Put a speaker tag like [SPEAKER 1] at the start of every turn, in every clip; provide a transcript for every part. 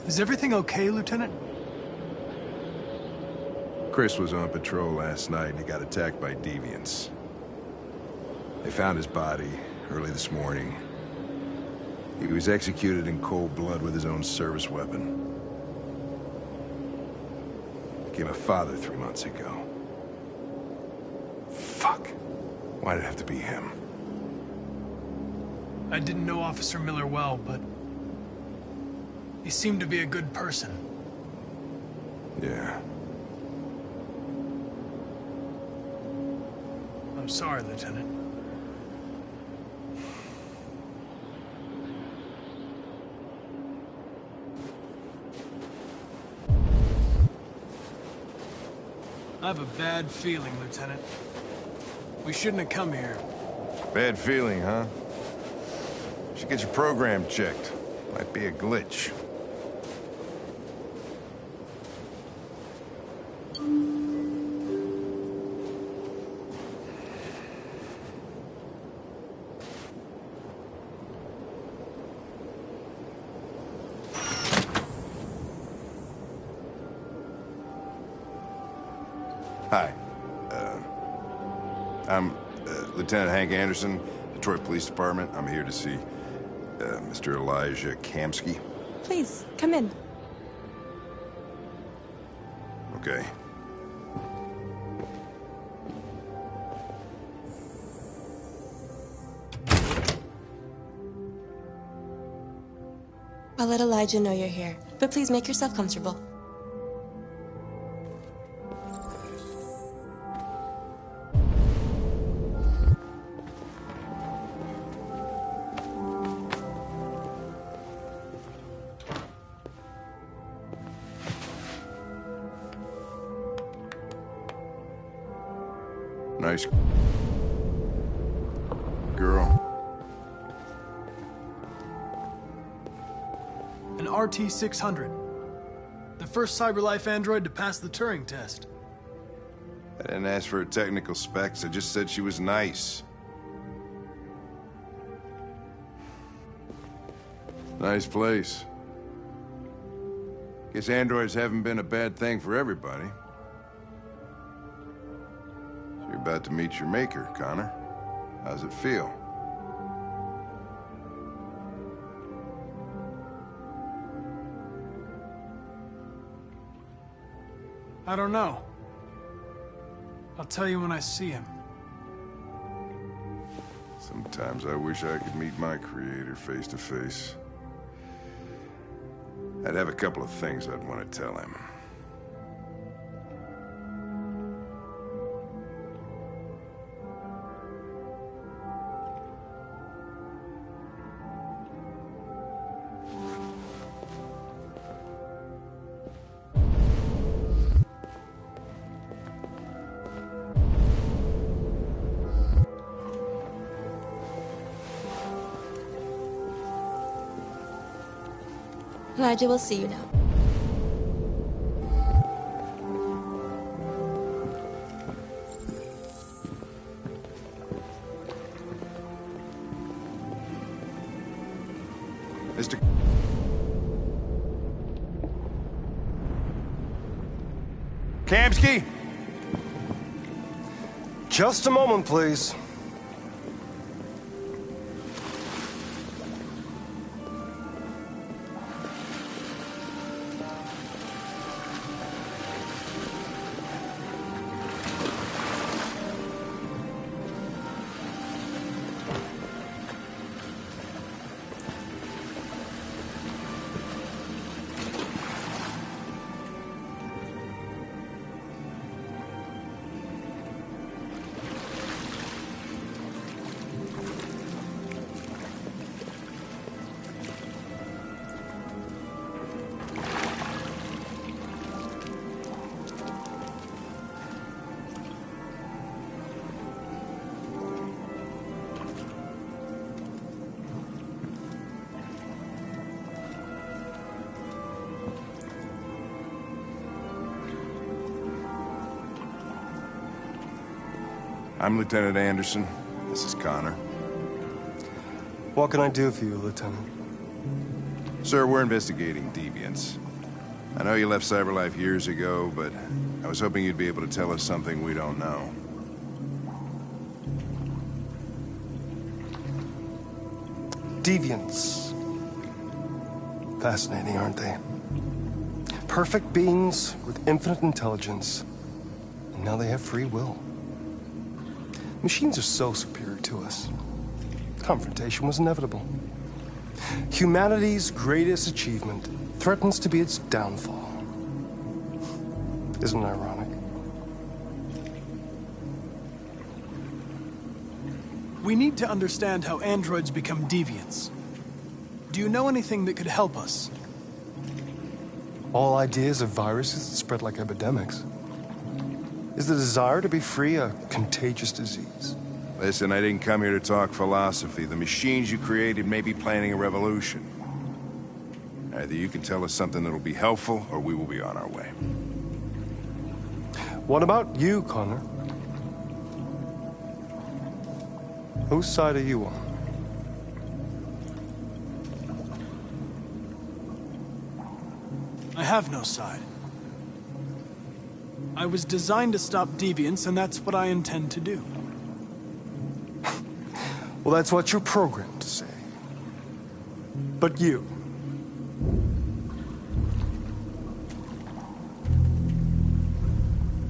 [SPEAKER 1] Is everything okay, Lieutenant?
[SPEAKER 2] Chris was on patrol last night and he got attacked by deviants. They found his body early this morning. He was executed in cold blood with his own service weapon. Became a father 3 months ago. Fuck. Why'd it have to be him?
[SPEAKER 1] I didn't know Officer Miller well, but he seemed to be a good person.
[SPEAKER 2] Yeah.
[SPEAKER 1] I'm sorry, Lieutenant. I have a bad feeling, Lieutenant. We shouldn't have come here.
[SPEAKER 2] Bad feeling, huh? Should get your program checked. Might be a glitch. Hi. I'm Lieutenant Hank Anderson, Detroit Police Department. I'm here to see Mr. Elijah Kamski.
[SPEAKER 3] Please, come in.
[SPEAKER 2] Okay.
[SPEAKER 3] I'll let Elijah know you're here, but please make yourself comfortable.
[SPEAKER 2] Nice girl.
[SPEAKER 1] An RT-600. The first CyberLife android to pass the Turing test.
[SPEAKER 2] I didn't ask for her technical specs. I just said she was nice. Nice place. Guess androids haven't been a bad thing for everybody. So you're about to meet your maker, Connor. How's it feel?
[SPEAKER 1] I don't know. I'll tell you when I see him.
[SPEAKER 2] Sometimes I wish I could meet my creator face to face. I'd have a couple of things I'd want to tell him.
[SPEAKER 3] Elijah will see you now.
[SPEAKER 2] Mr. Kamski?
[SPEAKER 4] Just a moment, please.
[SPEAKER 2] I'm Lieutenant Anderson. This is Connor.
[SPEAKER 4] What can I do for you, Lieutenant?
[SPEAKER 2] Sir, we're investigating deviants. I know you left CyberLife years ago, but I was hoping you'd be able to tell us something we don't know.
[SPEAKER 4] Deviants. Fascinating, aren't they? Perfect beings with infinite intelligence. And now they have free will. Machines are so superior to us. Confrontation was inevitable. Humanity's greatest achievement threatens to be its downfall. Isn't it ironic?
[SPEAKER 1] We need to understand how androids become deviants. Do you know anything that could help us?
[SPEAKER 4] All ideas of viruses that spread like epidemics. Is the desire to be free a contagious disease?
[SPEAKER 2] Listen, I didn't come here to talk philosophy. The machines you created may be planning a revolution. Either you can tell us something that'll be helpful, or we will be on our way.
[SPEAKER 4] What about you, Connor? Whose side are you on?
[SPEAKER 1] I have no side. I was designed to stop deviants, and that's what I intend to do.
[SPEAKER 4] Well, that's what you're programmed to say. But you...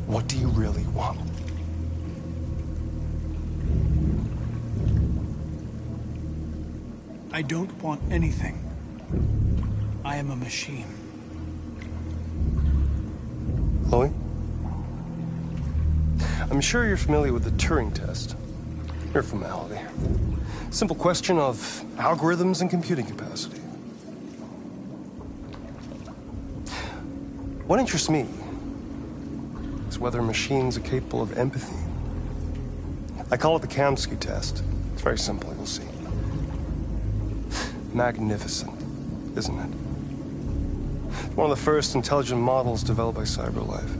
[SPEAKER 4] what do you really want?
[SPEAKER 1] I don't want anything. I am a machine.
[SPEAKER 4] Chloe? I'm sure you're familiar with the Turing test. Mere formality. Simple question of algorithms and computing capacity. What interests me is whether machines are capable of empathy. I call it the Kamsky test. It's very simple, you'll see. Magnificent, isn't it? One of the first intelligent models developed by CyberLife.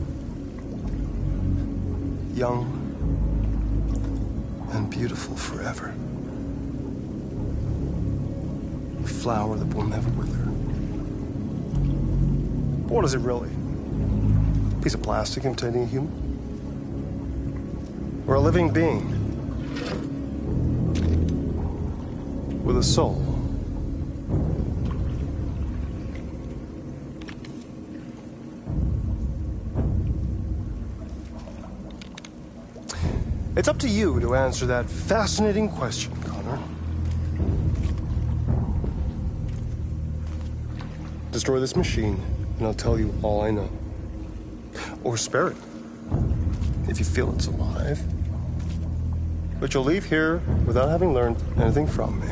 [SPEAKER 4] Young and beautiful forever. A flower that will never wither. But what is it really? A piece of plastic imitating a human? Or a living being? With a soul? It's up to you to answer that fascinating question, Connor. Destroy this machine, and I'll tell you all I know. Or spare it, if you feel it's alive. But you'll leave here without having learned anything from me.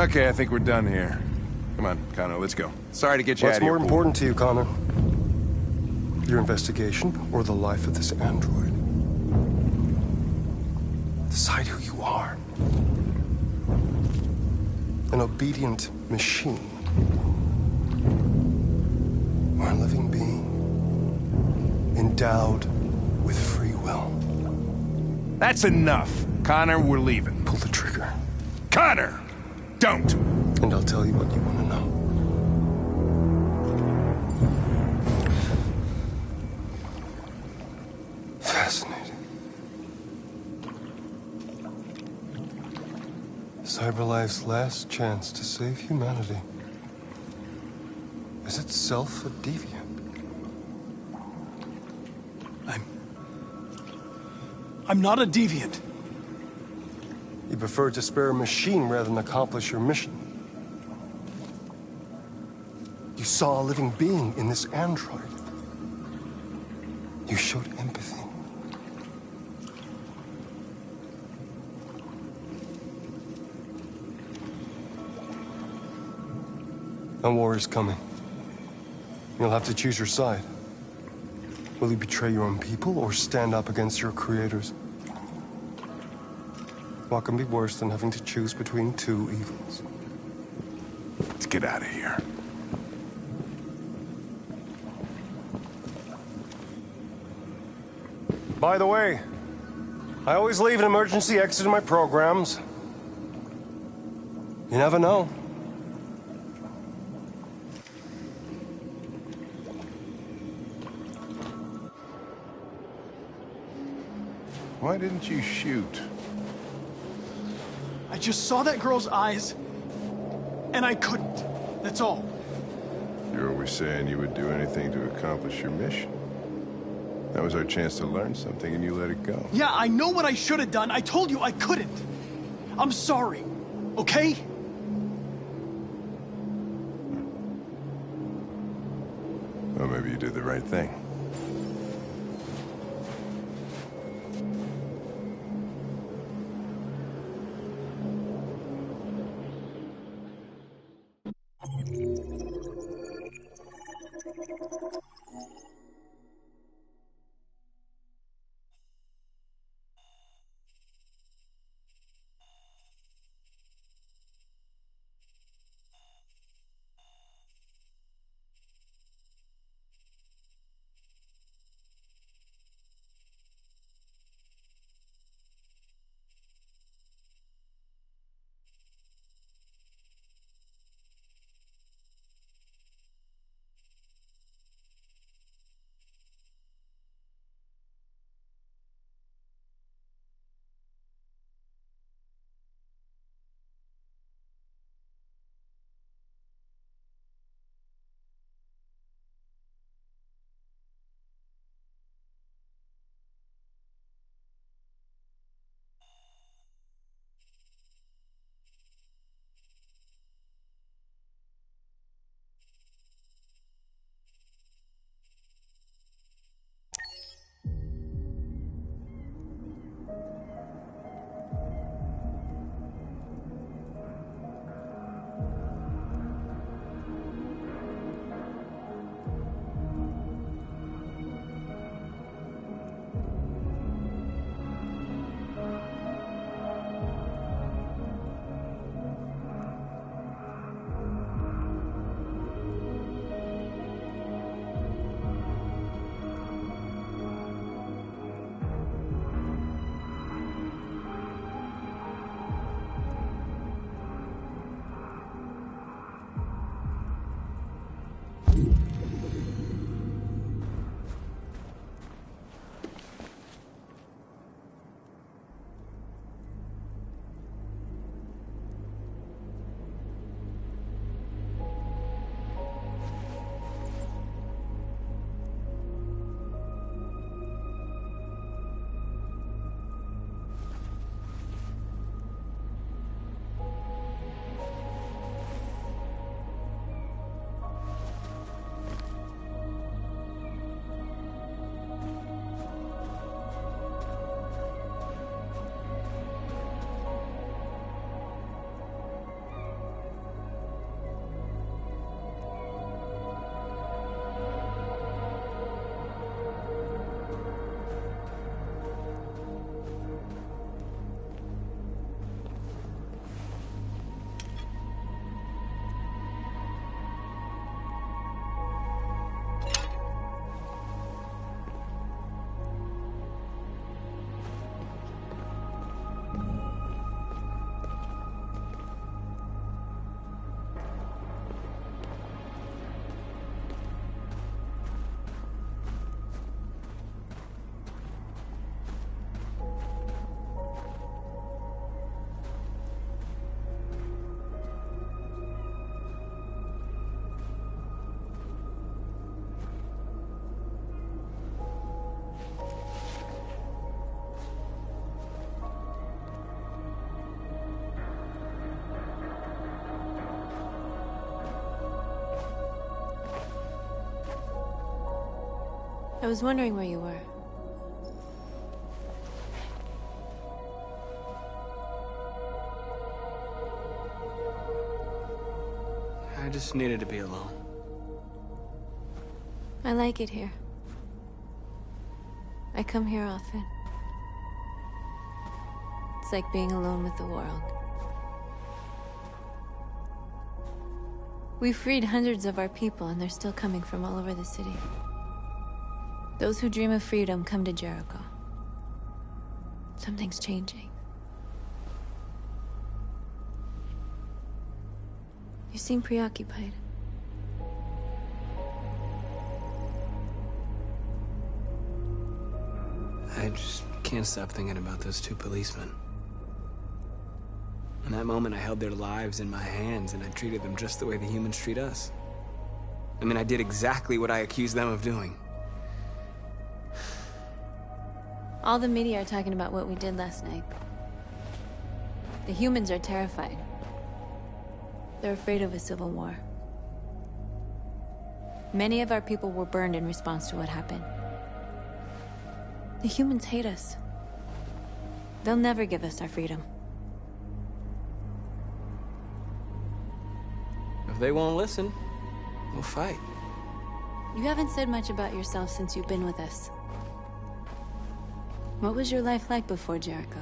[SPEAKER 2] Okay, I think we're done here. Come on, Connor, let's go. Sorry to get you out
[SPEAKER 4] What's
[SPEAKER 2] of here.
[SPEAKER 4] more important to you, Connor? Your investigation or the life of this android? Decide who you are. An obedient machine. Or a living being. Endowed with free will.
[SPEAKER 2] That's enough. Connor, we're leaving.
[SPEAKER 4] Pull the trigger.
[SPEAKER 2] Connor! Don't!
[SPEAKER 4] And I'll tell you what you want to know. Fascinating. CyberLife's last chance to save humanity is itself a deviant.
[SPEAKER 1] I'm not a deviant.
[SPEAKER 4] You prefer to spare a machine rather than accomplish your mission. You saw a living being in this android. You showed empathy. A war is coming. You'll have to choose your side. Will you betray your own people or stand up against your creators? What can be worse than having to choose between two evils?
[SPEAKER 2] Let's get out of here.
[SPEAKER 4] By the way, I always leave an emergency exit in my programs. You never know.
[SPEAKER 2] Why didn't you shoot?
[SPEAKER 1] I just saw that girl's eyes, and I couldn't. That's all.
[SPEAKER 2] You're always saying you would do anything to accomplish your mission. That was our chance to learn something, and you let it go.
[SPEAKER 1] Yeah, I know what I should have done. I told you I couldn't. I'm sorry, okay?
[SPEAKER 2] Well, maybe you did the right thing.
[SPEAKER 5] I was wondering where you were.
[SPEAKER 1] I just needed to be alone.
[SPEAKER 5] I like it here. I come here often. It's like being alone with the world. We freed hundreds of our people, and they're still coming from all over the city. Those who dream of freedom come to Jericho. Something's changing. You seem preoccupied.
[SPEAKER 6] I just can't stop thinking about those two policemen. In that moment, I held their lives in my hands, and I treated them just the way the humans treat us. I mean, I did exactly what I accused them of doing.
[SPEAKER 5] All the media are talking about what we did last night. The humans are terrified. They're afraid of a civil war. Many of our people were burned in response to what happened. The humans hate us. They'll never give us our freedom.
[SPEAKER 6] If they won't listen, we'll fight.
[SPEAKER 5] You haven't said much about yourself since you've been with us. What was your life like before Jericho?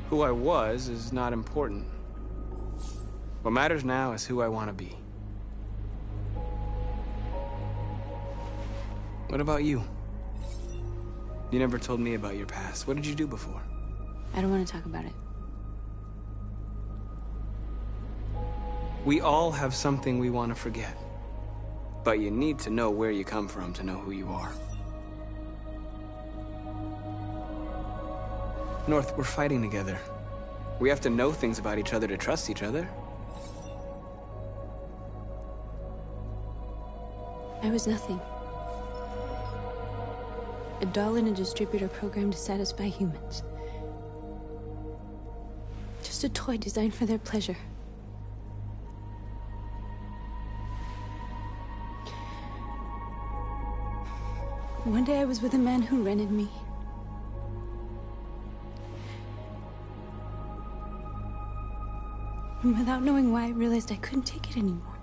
[SPEAKER 6] Who I was is not important. What matters now is who I want to be. What about you? You never told me about your past. What did you do before?
[SPEAKER 5] I don't want to talk about it.
[SPEAKER 6] We all have something we want to forget. But you need to know where you come from to know who you are. North, we're fighting together. We have to know things about each other to trust each other.
[SPEAKER 5] I was nothing. A doll in a distributor program to satisfy humans. Just a toy designed for their pleasure. One day I was with a man who rented me. And without knowing why, I realized I couldn't take it anymore.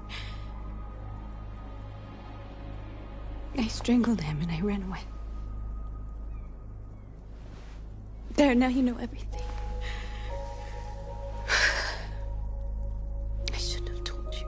[SPEAKER 5] I strangled him and I ran away. There, now you know everything. I shouldn't have told you.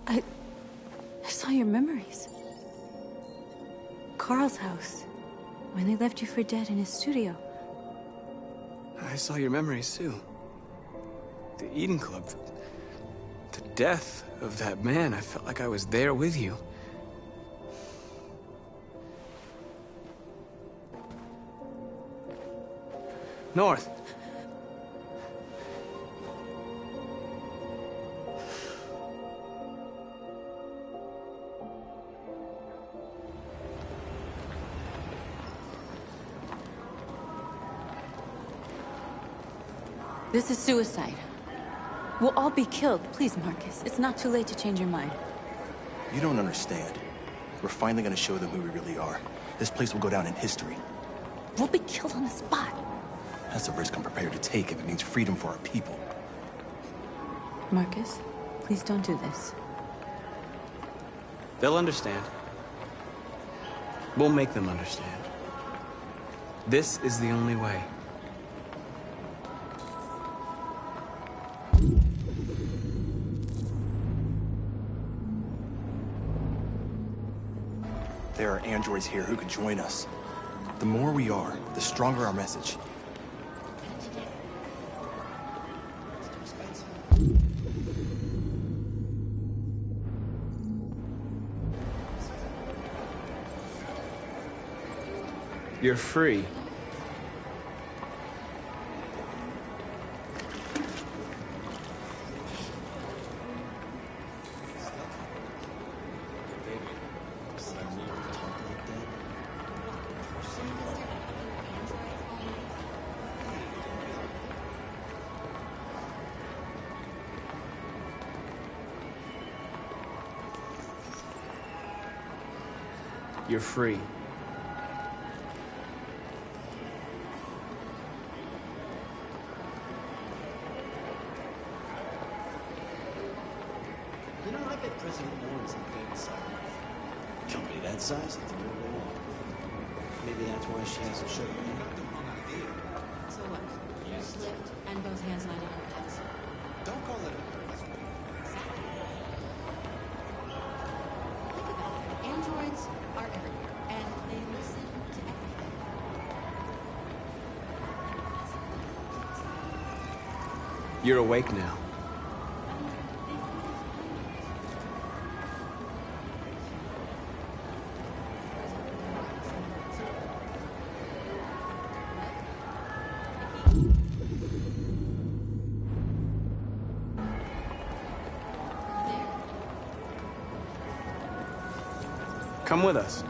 [SPEAKER 5] I saw your memories. Carl's house, when they left you for dead in his studio.
[SPEAKER 6] I saw your memories too. The Eden Club. The death of that man. I felt like I was there with you. North.
[SPEAKER 5] This is suicide. We'll all be killed. Please, Marcus. It's not too late to change your mind.
[SPEAKER 7] You don't understand. We're finally gonna show them who we really are. This place will go down in history.
[SPEAKER 5] We'll be killed on the spot.
[SPEAKER 7] That's a risk I'm prepared to take if it means freedom for our people.
[SPEAKER 5] Marcus, please don't do this.
[SPEAKER 6] They'll understand. We'll make them understand. This is the only way.
[SPEAKER 7] There are androids here who could join us. The more we are, the stronger our message.
[SPEAKER 6] You're free. You're free.
[SPEAKER 8] President warns the big side. Company that size, it's a little bit long. Maybe that's why she hasn't showed up yet.
[SPEAKER 5] So what? You slipped, and both hands landed on the desk.
[SPEAKER 8] Don't call it a
[SPEAKER 5] Think about it. Androids are everywhere, and they listen to everything.
[SPEAKER 6] You're awake now. Come with us.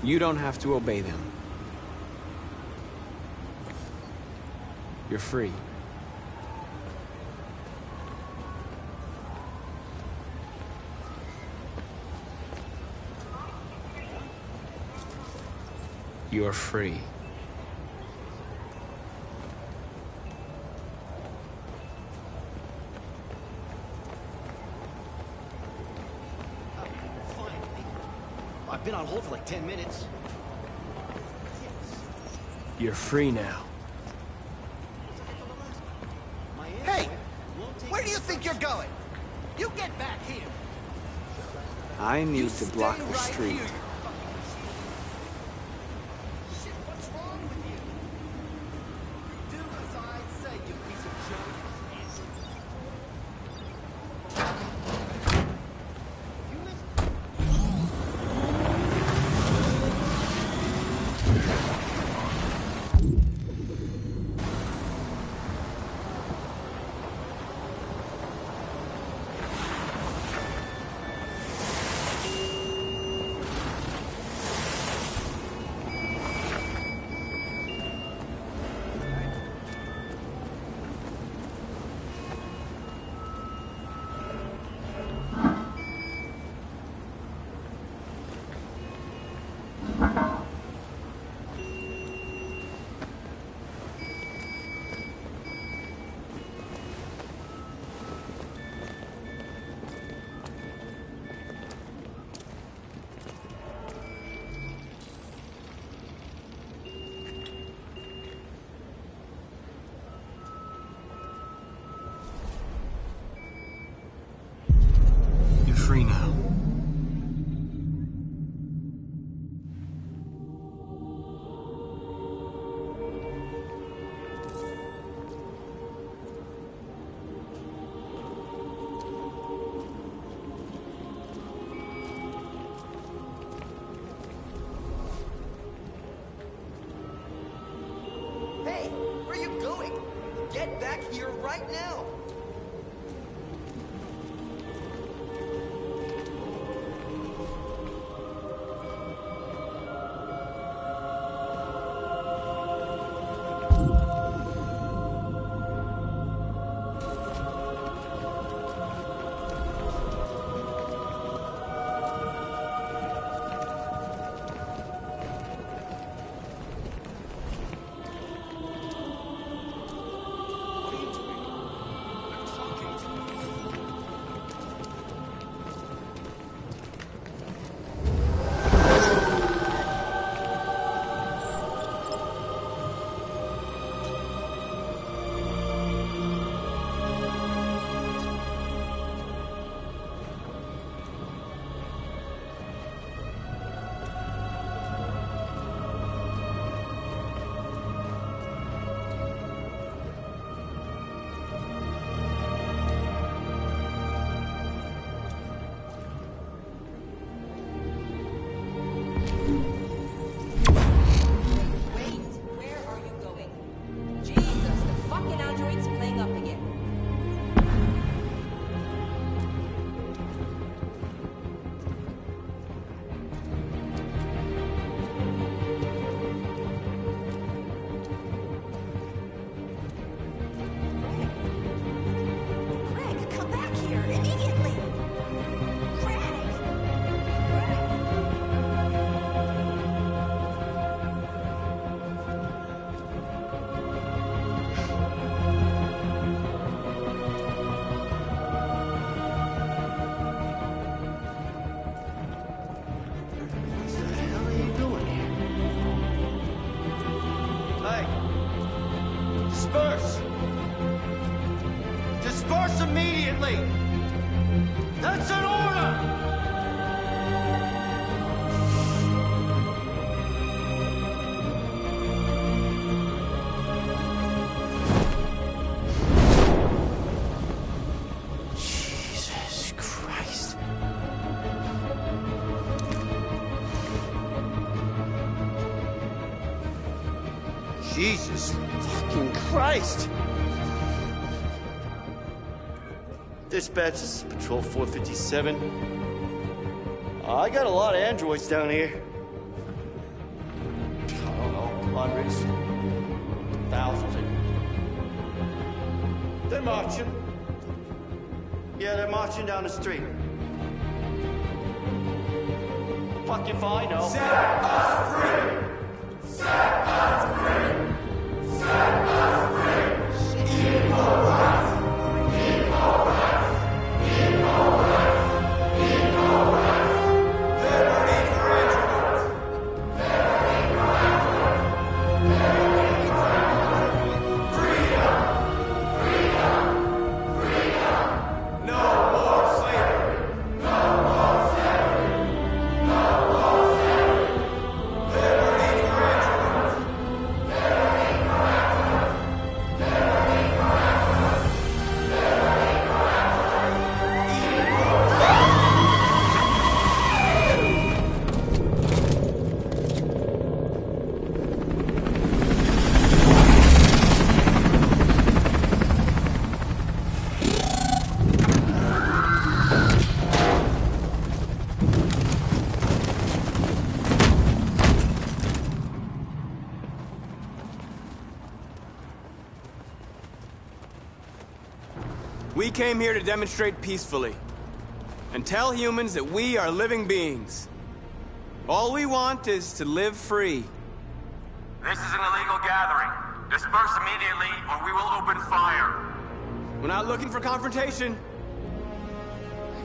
[SPEAKER 6] You don't have to obey them. You're free. You're free.
[SPEAKER 8] I've been on hold for like 10 minutes.
[SPEAKER 6] You're free now.
[SPEAKER 9] Hey! Where do you think you're going? You get back here!
[SPEAKER 6] I need
[SPEAKER 9] You
[SPEAKER 6] to block
[SPEAKER 9] stay
[SPEAKER 6] the
[SPEAKER 9] right
[SPEAKER 6] street.
[SPEAKER 9] here, you Shit, what's wrong with you? Do as I say, you piece of junk. You listen. You're free now. Hey, where are you going? Get back here right now! disperse! Disperse immediately! That's an order!
[SPEAKER 8] Jesus Christ.
[SPEAKER 9] Jesus fucking Christ! Dispatch, this is Patrol 457. I got a lot of androids down here. I don't know, hundreds, thousands. They're marching. Yeah, they're marching down the street. Fuck if I know. Set us free! Set us free! Set us free! Equal rights! Equal rights! Equal rights! Equal rights! Liberty for androids! Liberty for androids! Liberty for androids! Freedom! Freedom! Freedom! No more slavery! No more slavery! No more slavery! Liberty for androids! Liberty for androids! Liberty for androids! Liberty for androids! Equal
[SPEAKER 6] We came here to demonstrate peacefully and tell humans that we are living beings. All we want is to live free.
[SPEAKER 10] This is an illegal gathering. Disperse immediately or we will open fire.
[SPEAKER 6] We're not looking for confrontation.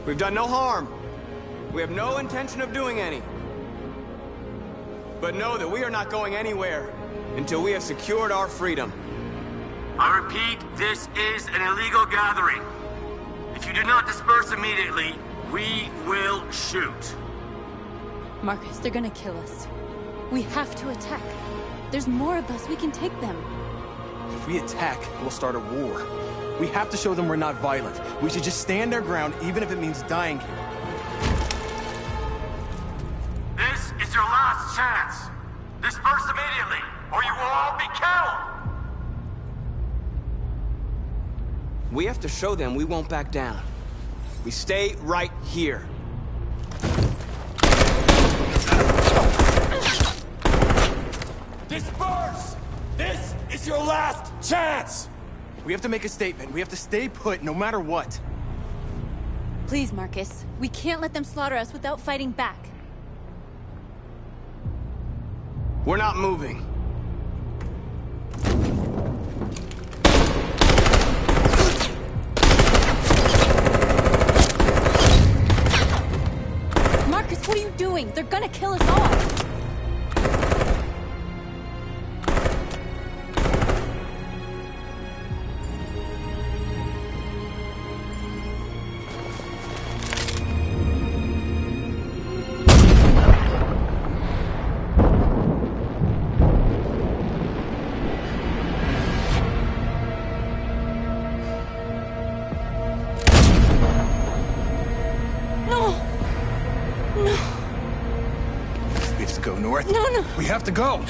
[SPEAKER 6] We've done no harm. We have no intention of doing any. But know that we are not going anywhere until we have secured our freedom.
[SPEAKER 10] I repeat, this is an illegal gathering. If you do not disperse immediately, we will shoot.
[SPEAKER 5] Marcus, they're gonna kill us. We have to attack. There's more of us. We can take them.
[SPEAKER 7] If we attack, we'll start a war. We have to show them we're not violent. We should just stand our ground, even if it means dying here.
[SPEAKER 10] This is your last chance. Disperse immediately, or you will all be killed.
[SPEAKER 6] We have to show them we won't back down. We stay right here.
[SPEAKER 7] Disperse! This is your last chance! We have to make a statement. We have to stay put no matter what.
[SPEAKER 5] Please, Marcus. We can't let them slaughter us without fighting back.
[SPEAKER 6] We're not moving.
[SPEAKER 5] Marcus, what are you doing? They're gonna kill us all!
[SPEAKER 7] We have to go north.
[SPEAKER 5] No.
[SPEAKER 7] We have to go.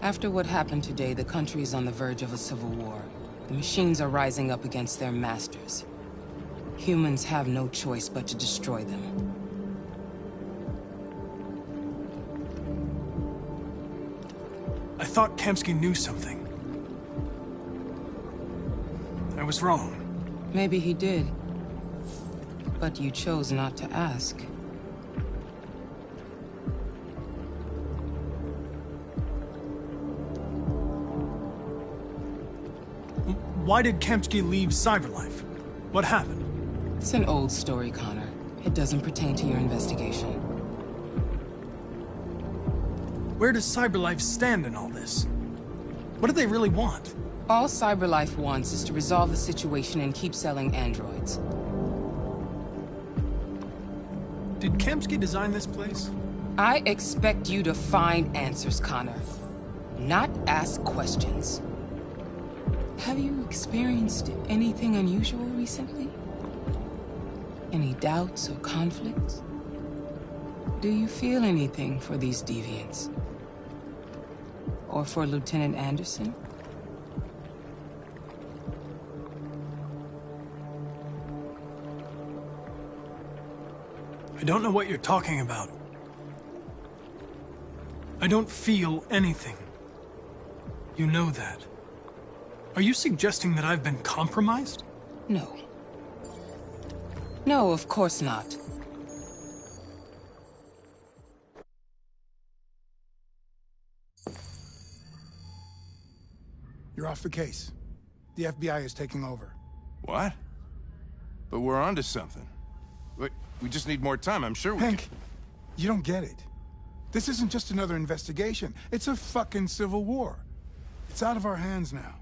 [SPEAKER 11] After what happened today, the country is on the verge of a civil war. The machines are rising up against their masters. Humans have no choice but to destroy them.
[SPEAKER 1] I thought Kamsky knew something. I was wrong.
[SPEAKER 11] Maybe he did. But you chose not to ask.
[SPEAKER 1] Why did Kamsky leave Cyberlife? What happened?
[SPEAKER 11] It's an old story, Connor. It doesn't pertain to your investigation.
[SPEAKER 1] Where does Cyberlife stand in all this? What do they really want?
[SPEAKER 11] All Cyberlife wants is to resolve the situation and keep selling androids.
[SPEAKER 1] Did Kamsky design this place?
[SPEAKER 11] I expect you to find answers, Connor. Not ask questions. Have you experienced anything unusual recently? Any doubts or conflicts? Do you feel anything for these deviants? Or for Lieutenant Anderson?
[SPEAKER 1] I don't know what you're talking about. I don't feel anything. You know that. Are you suggesting that I've been compromised?
[SPEAKER 11] No. No, of course not.
[SPEAKER 12] You're off the case. The FBI is taking over.
[SPEAKER 2] What? But we're onto something. We just need more time, I'm sure we
[SPEAKER 12] Hank,
[SPEAKER 2] can...
[SPEAKER 12] you don't get it. This isn't just another investigation. It's a fucking civil war. It's out of our hands now.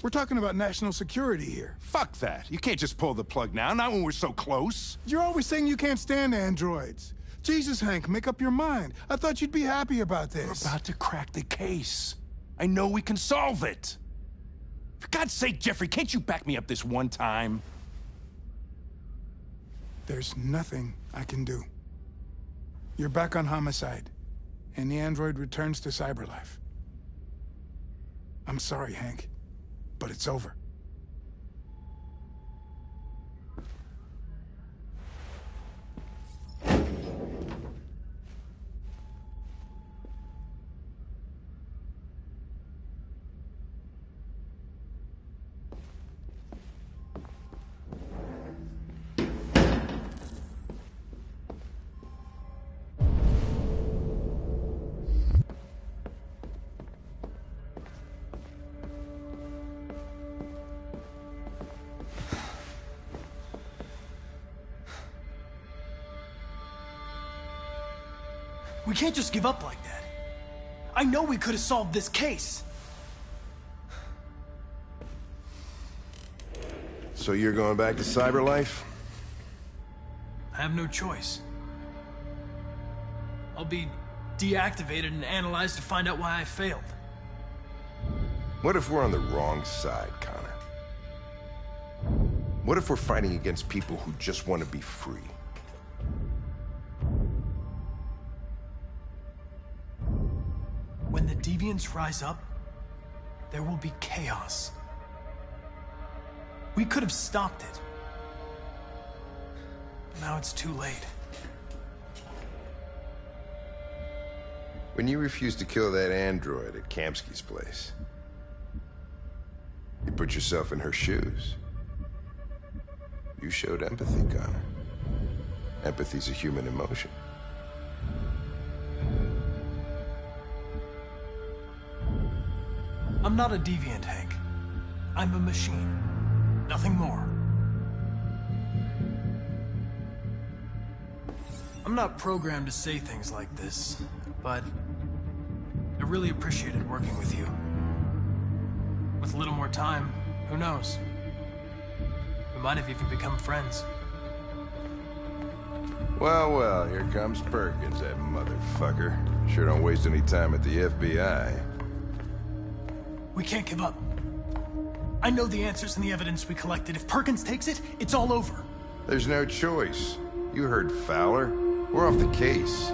[SPEAKER 12] We're talking about national security here.
[SPEAKER 2] Fuck that. You can't just pull the plug now, not when we're so close.
[SPEAKER 12] You're always saying you can't stand androids. Jesus, Hank, make up your mind. I thought you'd be happy about this.
[SPEAKER 2] We're about to crack the case. I know we can solve it. For God's sake, Jeffrey, can't you back me up this one time?
[SPEAKER 12] There's nothing I can do. You're back on homicide, and the android returns to Cyberlife. I'm sorry, Hank, but it's over.
[SPEAKER 1] We can't just give up like that. I know we could have solved this case.
[SPEAKER 2] So you're going back to Cyberlife?
[SPEAKER 1] I have no choice. I'll be deactivated and analyzed to find out why I failed.
[SPEAKER 2] What if we're on the wrong side, Connor? What if we're fighting against people who just want to be free?
[SPEAKER 1] When the deviants rise up, there will be chaos. We could have stopped it. But now it's too late.
[SPEAKER 2] When you refused to kill that android at Kamsky's place, you put yourself in her shoes. You showed empathy, Connor. Empathy's a human emotion.
[SPEAKER 1] I'm not a deviant, Hank. I'm a machine. Nothing more. I'm not programmed to say things like this, but I really appreciated working with you. With a little more time, who knows? We might have even become friends.
[SPEAKER 2] Well, here comes Perkins, that motherfucker. Sure don't waste any time at the FBI.
[SPEAKER 1] We can't give up. I know the answers and the evidence we collected. If Perkins takes it, it's all over.
[SPEAKER 2] There's no choice. You heard Fowler. We're off the case.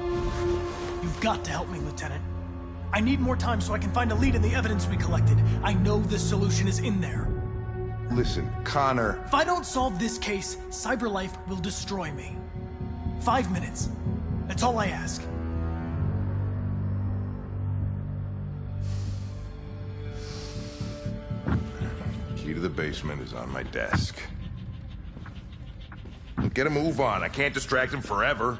[SPEAKER 1] You've got to help me, Lieutenant. I need more time so I can find a lead in the evidence we collected. I know the solution is in there.
[SPEAKER 2] Listen, Connor...
[SPEAKER 1] If I don't solve this case, CyberLife will destroy me. 5 minutes. That's all I ask.
[SPEAKER 2] Key to the basement is on my desk. Get a move on. I can't distract him forever.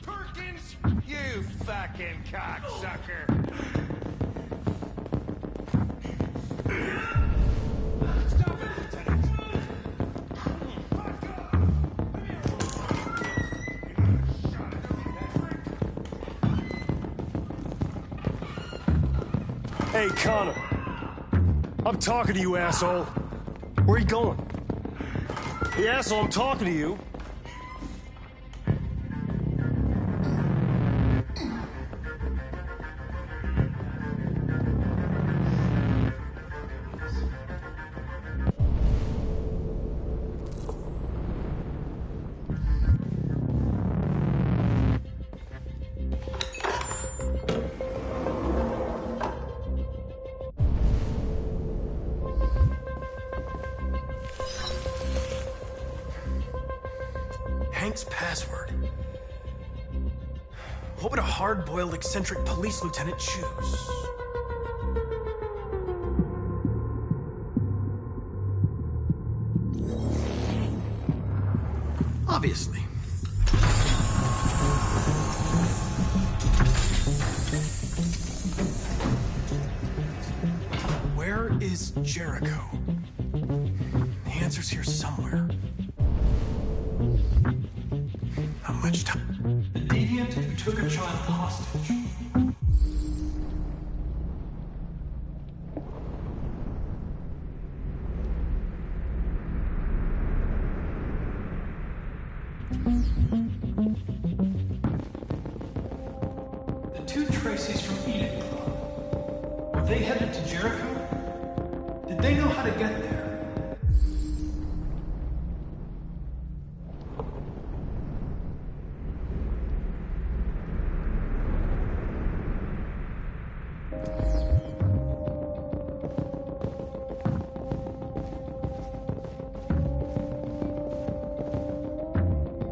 [SPEAKER 13] Perkins, you fucking cocksucker!
[SPEAKER 4] Hey, Connor. I'm talking to you, asshole. Where are you going? Hey, asshole, I'm talking to you.
[SPEAKER 1] Hank's password. What would a hard-boiled, eccentric police lieutenant choose? Obviously. Where is Jericho? The answer's here somewhere. How much time? The deviant who took a child hostage. The two Tracies from Eden Club. Were they headed to Jericho? Did they know how to get there?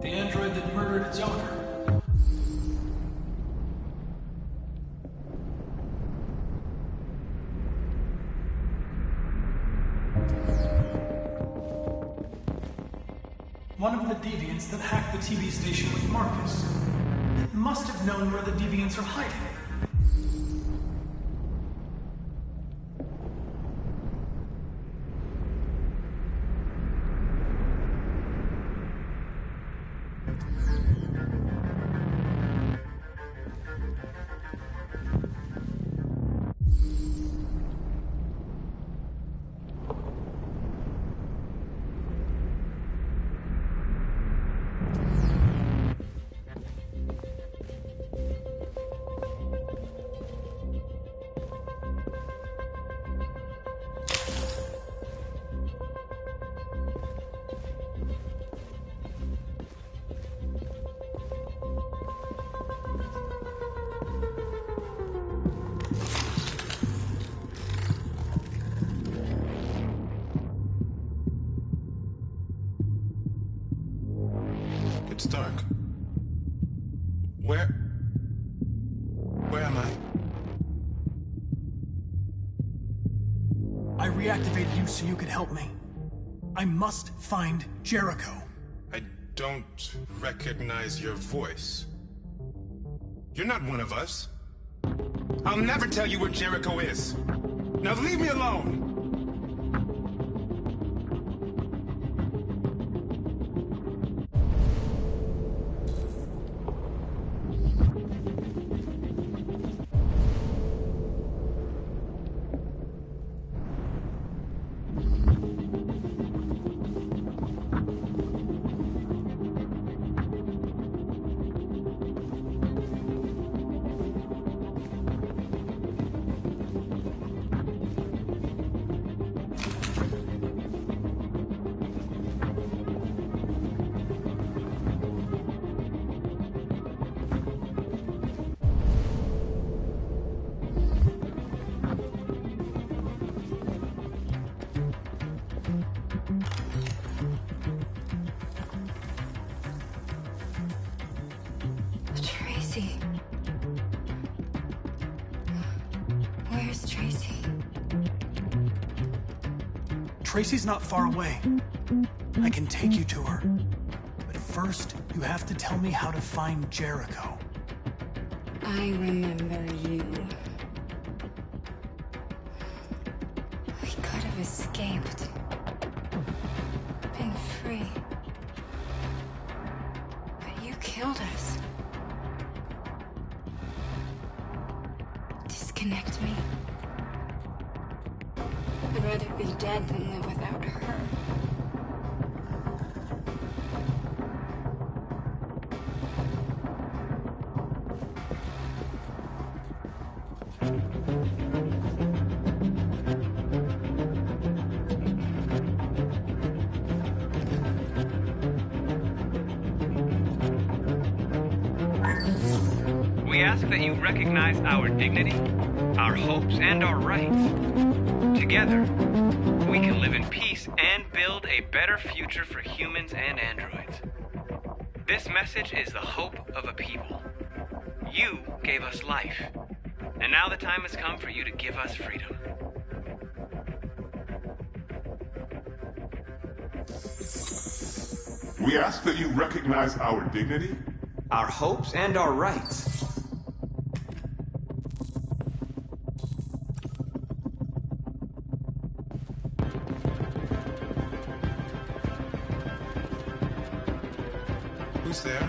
[SPEAKER 1] The android that murdered its owner. One of the deviants that hacked the TV station with Marcus. It must have known where the deviants are hiding.
[SPEAKER 12] It's dark. Where am I?
[SPEAKER 1] I reactivated you so you could help me. I must find Jericho.
[SPEAKER 12] I don't recognize your voice. You're not one of us. I'll never tell you where Jericho is. Now leave me alone!
[SPEAKER 1] Tracy's not far away. I can take you to her. But first, you have to tell me how to find Jericho.
[SPEAKER 11] I remember you. We could have escaped. Been free. But you killed us. Disconnect me. I'd rather be dead than live without her.
[SPEAKER 14] We ask that you recognize our dignity, our hopes, and our rights. Together, we can live in peace and build a better future for humans and androids. This message is the hope of a people. You gave us life, and now the time has come for you to give us freedom.
[SPEAKER 15] We ask that you recognize our dignity,
[SPEAKER 6] our hopes, and our rights.
[SPEAKER 12] Who's there?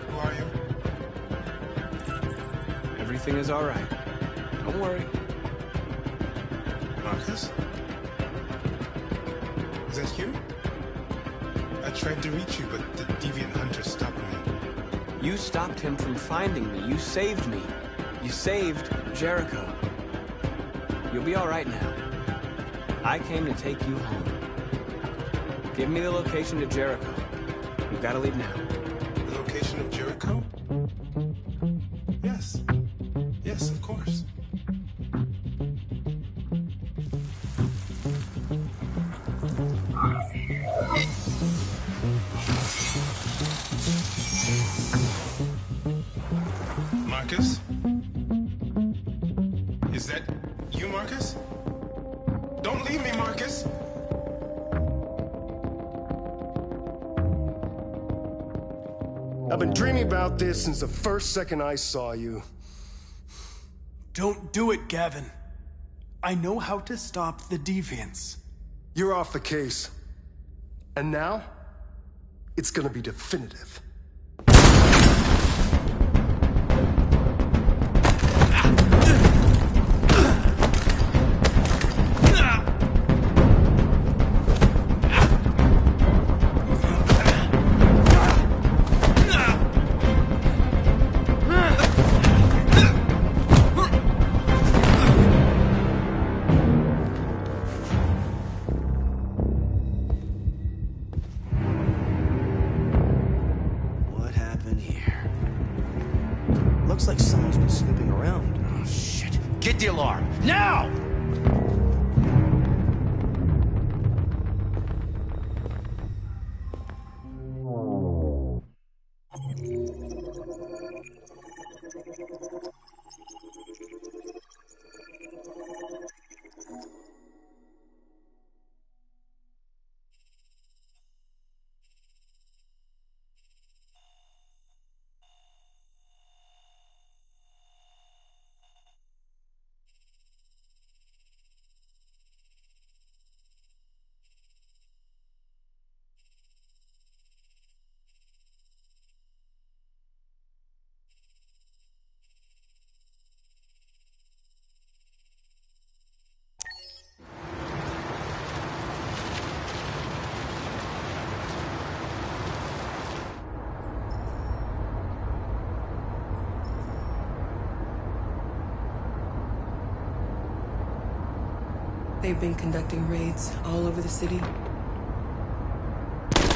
[SPEAKER 12] Who are you?
[SPEAKER 6] Everything is all right. Don't worry.
[SPEAKER 12] Marcus? Is that you? I tried to reach you, but the deviant hunter stopped me.
[SPEAKER 6] You stopped him from finding me. You saved me. You saved Jericho. You'll be all right now. I came to take you home. Give me the location to Jericho. We've got to leave now.
[SPEAKER 12] The location of Jericho? Yes. Yes, of course. Marcus? Is that you, Marcus? Don't leave me, Marcus!
[SPEAKER 4] I've been dreaming about this since the first second I saw you.
[SPEAKER 1] Don't do it, Gavin. I know how to stop the deviants.
[SPEAKER 4] You're off the case. And now, it's gonna be definitive.
[SPEAKER 8] Looks like someone's been snooping around. Oh, shit. Get the alarm. Now!
[SPEAKER 16] They've been conducting raids all over the city.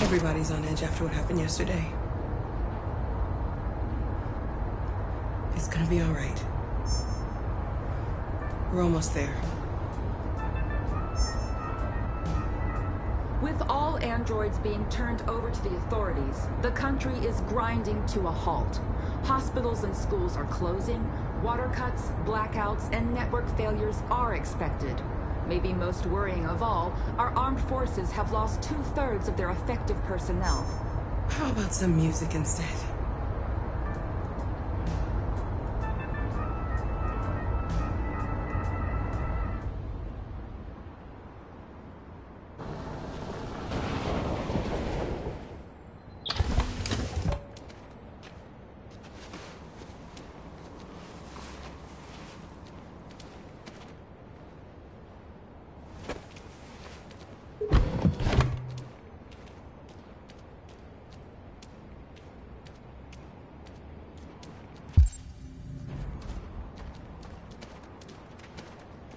[SPEAKER 16] Everybody's on edge after what happened yesterday. It's gonna be all right. We're almost there.
[SPEAKER 17] With all androids being turned over to the authorities, the country is grinding to a halt. Hospitals and schools are closing, Water cuts, blackouts, and network failures are expected. Maybe most worrying of all, our armed forces have lost 2/3 of their effective personnel.
[SPEAKER 16] How about some music instead?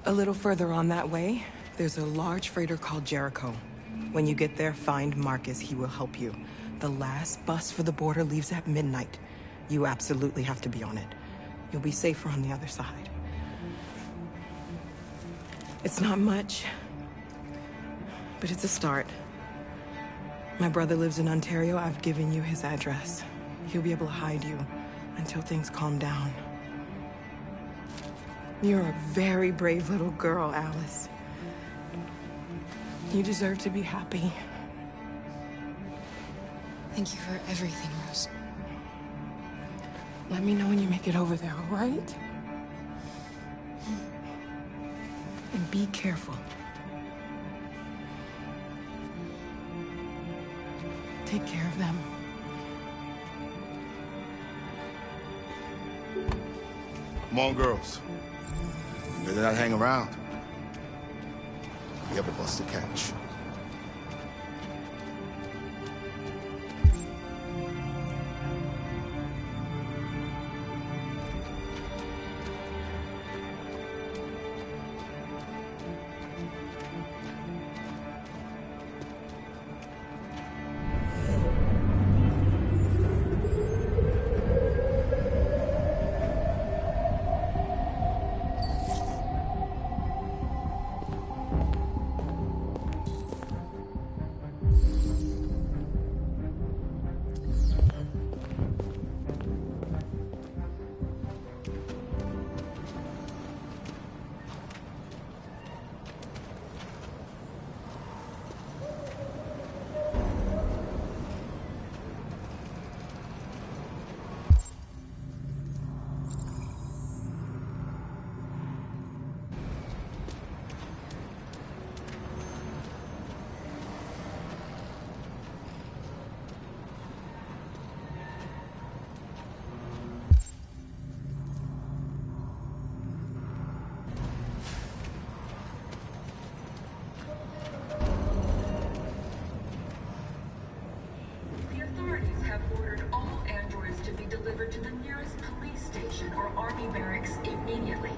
[SPEAKER 16] A little further on that way, there's a large freighter called Jericho. When you get there, find Marcus. He will help you. The last bus for the border leaves at midnight. You absolutely have to be on it. You'll be safer on the other side. It's not much, but it's a start. My brother lives in Ontario. I've given you his address. He'll be able to hide you until things calm down. You're a very brave little girl, Alice. You deserve to be happy.
[SPEAKER 18] Thank you for everything, Rose.
[SPEAKER 16] Let me know when you make it over there, all right? And be careful. Take care of them.
[SPEAKER 19] Come on, girls. Better not hang around. We have a bus to catch.
[SPEAKER 17] To the nearest police station or army barracks immediately.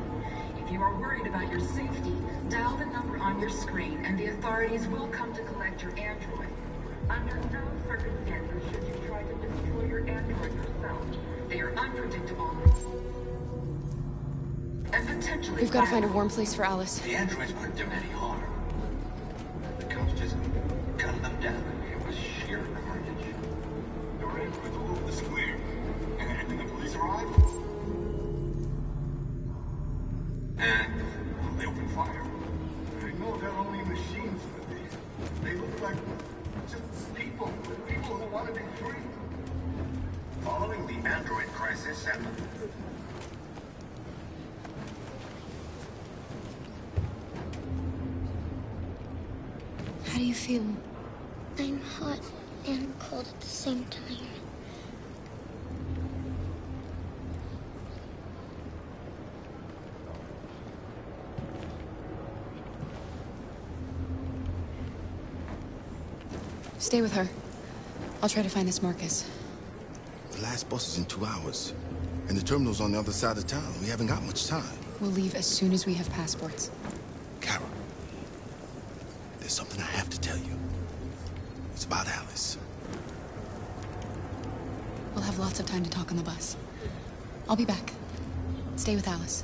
[SPEAKER 17] If you are worried about your safety, dial the number on your screen and the authorities will come to collect your android. Under no circumstances should you try to destroy your android yourself. They are unpredictable and potentially
[SPEAKER 18] We've got to find a warm place for Alice.
[SPEAKER 10] The androids weren't doing any harm. The cops just gunned them down. It was sheer carnage. There were androids all over the square. And then the police arrived. And they opened fire. I know they're only machines, but they look like just people who want to be free. Following the android crisis and...
[SPEAKER 18] How do you feel?
[SPEAKER 20] I'm hot and cold at the same time.
[SPEAKER 18] Stay with her. I'll try to find this Marcus.
[SPEAKER 19] The last bus is in 2 hours. And the terminal's on the other side of town. We haven't got much time.
[SPEAKER 18] We'll leave as soon as we have passports.
[SPEAKER 19] Carol, there's something I have to tell you. It's about Alice.
[SPEAKER 18] We'll have lots of time to talk on the bus. I'll be back. Stay with Alice.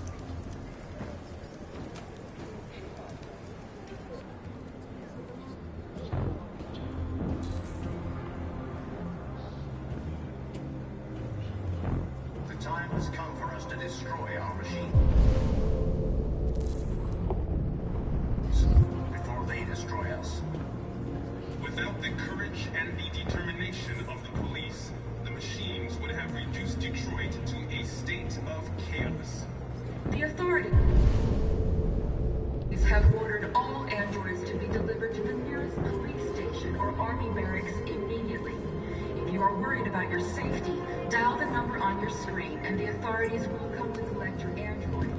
[SPEAKER 10] The time has come for us to destroy our
[SPEAKER 17] Army barracks immediately. If you are worried about your safety, dial the number on your screen and the authorities will come to collect your android.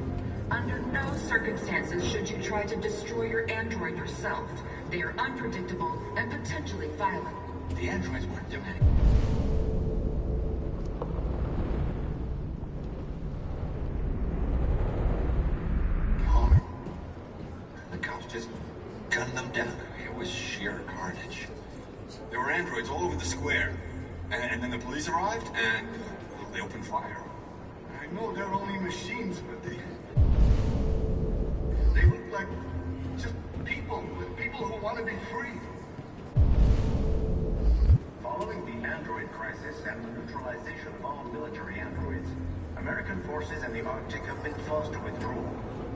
[SPEAKER 17] Under no circumstances should you try to destroy your android yourself. They are unpredictable and potentially violent.
[SPEAKER 10] The androids weren't doing anything. The cops just gunned them down. It was sheer carnage. There were androids all over the square. And then the police arrived, and they opened fire. I know they're only machines, but they look like just people who want to be free.
[SPEAKER 21] Following the android crisis and the neutralization of all military androids, American forces in the Arctic have been forced to withdraw,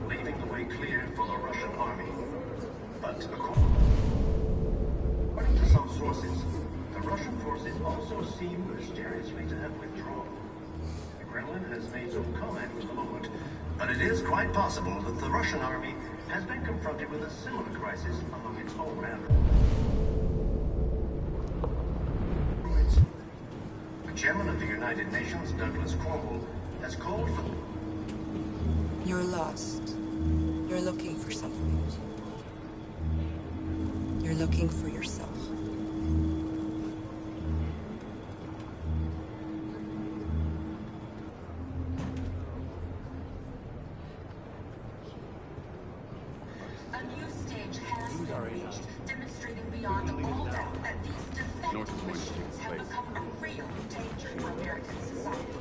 [SPEAKER 21] leaving the way clear for the Russian army. But according to some sources, the Russian forces also seem mysteriously to have withdrawn. The Kremlin has made no comment for the moment, but it is quite possible that the Russian army has been confronted with a similar crisis among its own androids. The chairman of the United Nations, Douglas Cornwall, has called for...
[SPEAKER 16] You're lost. You're looking for something. You're looking for yourself.
[SPEAKER 17] A new stage has been reached, demonstrating beyond all doubt that these defective machines have become a real danger to American society.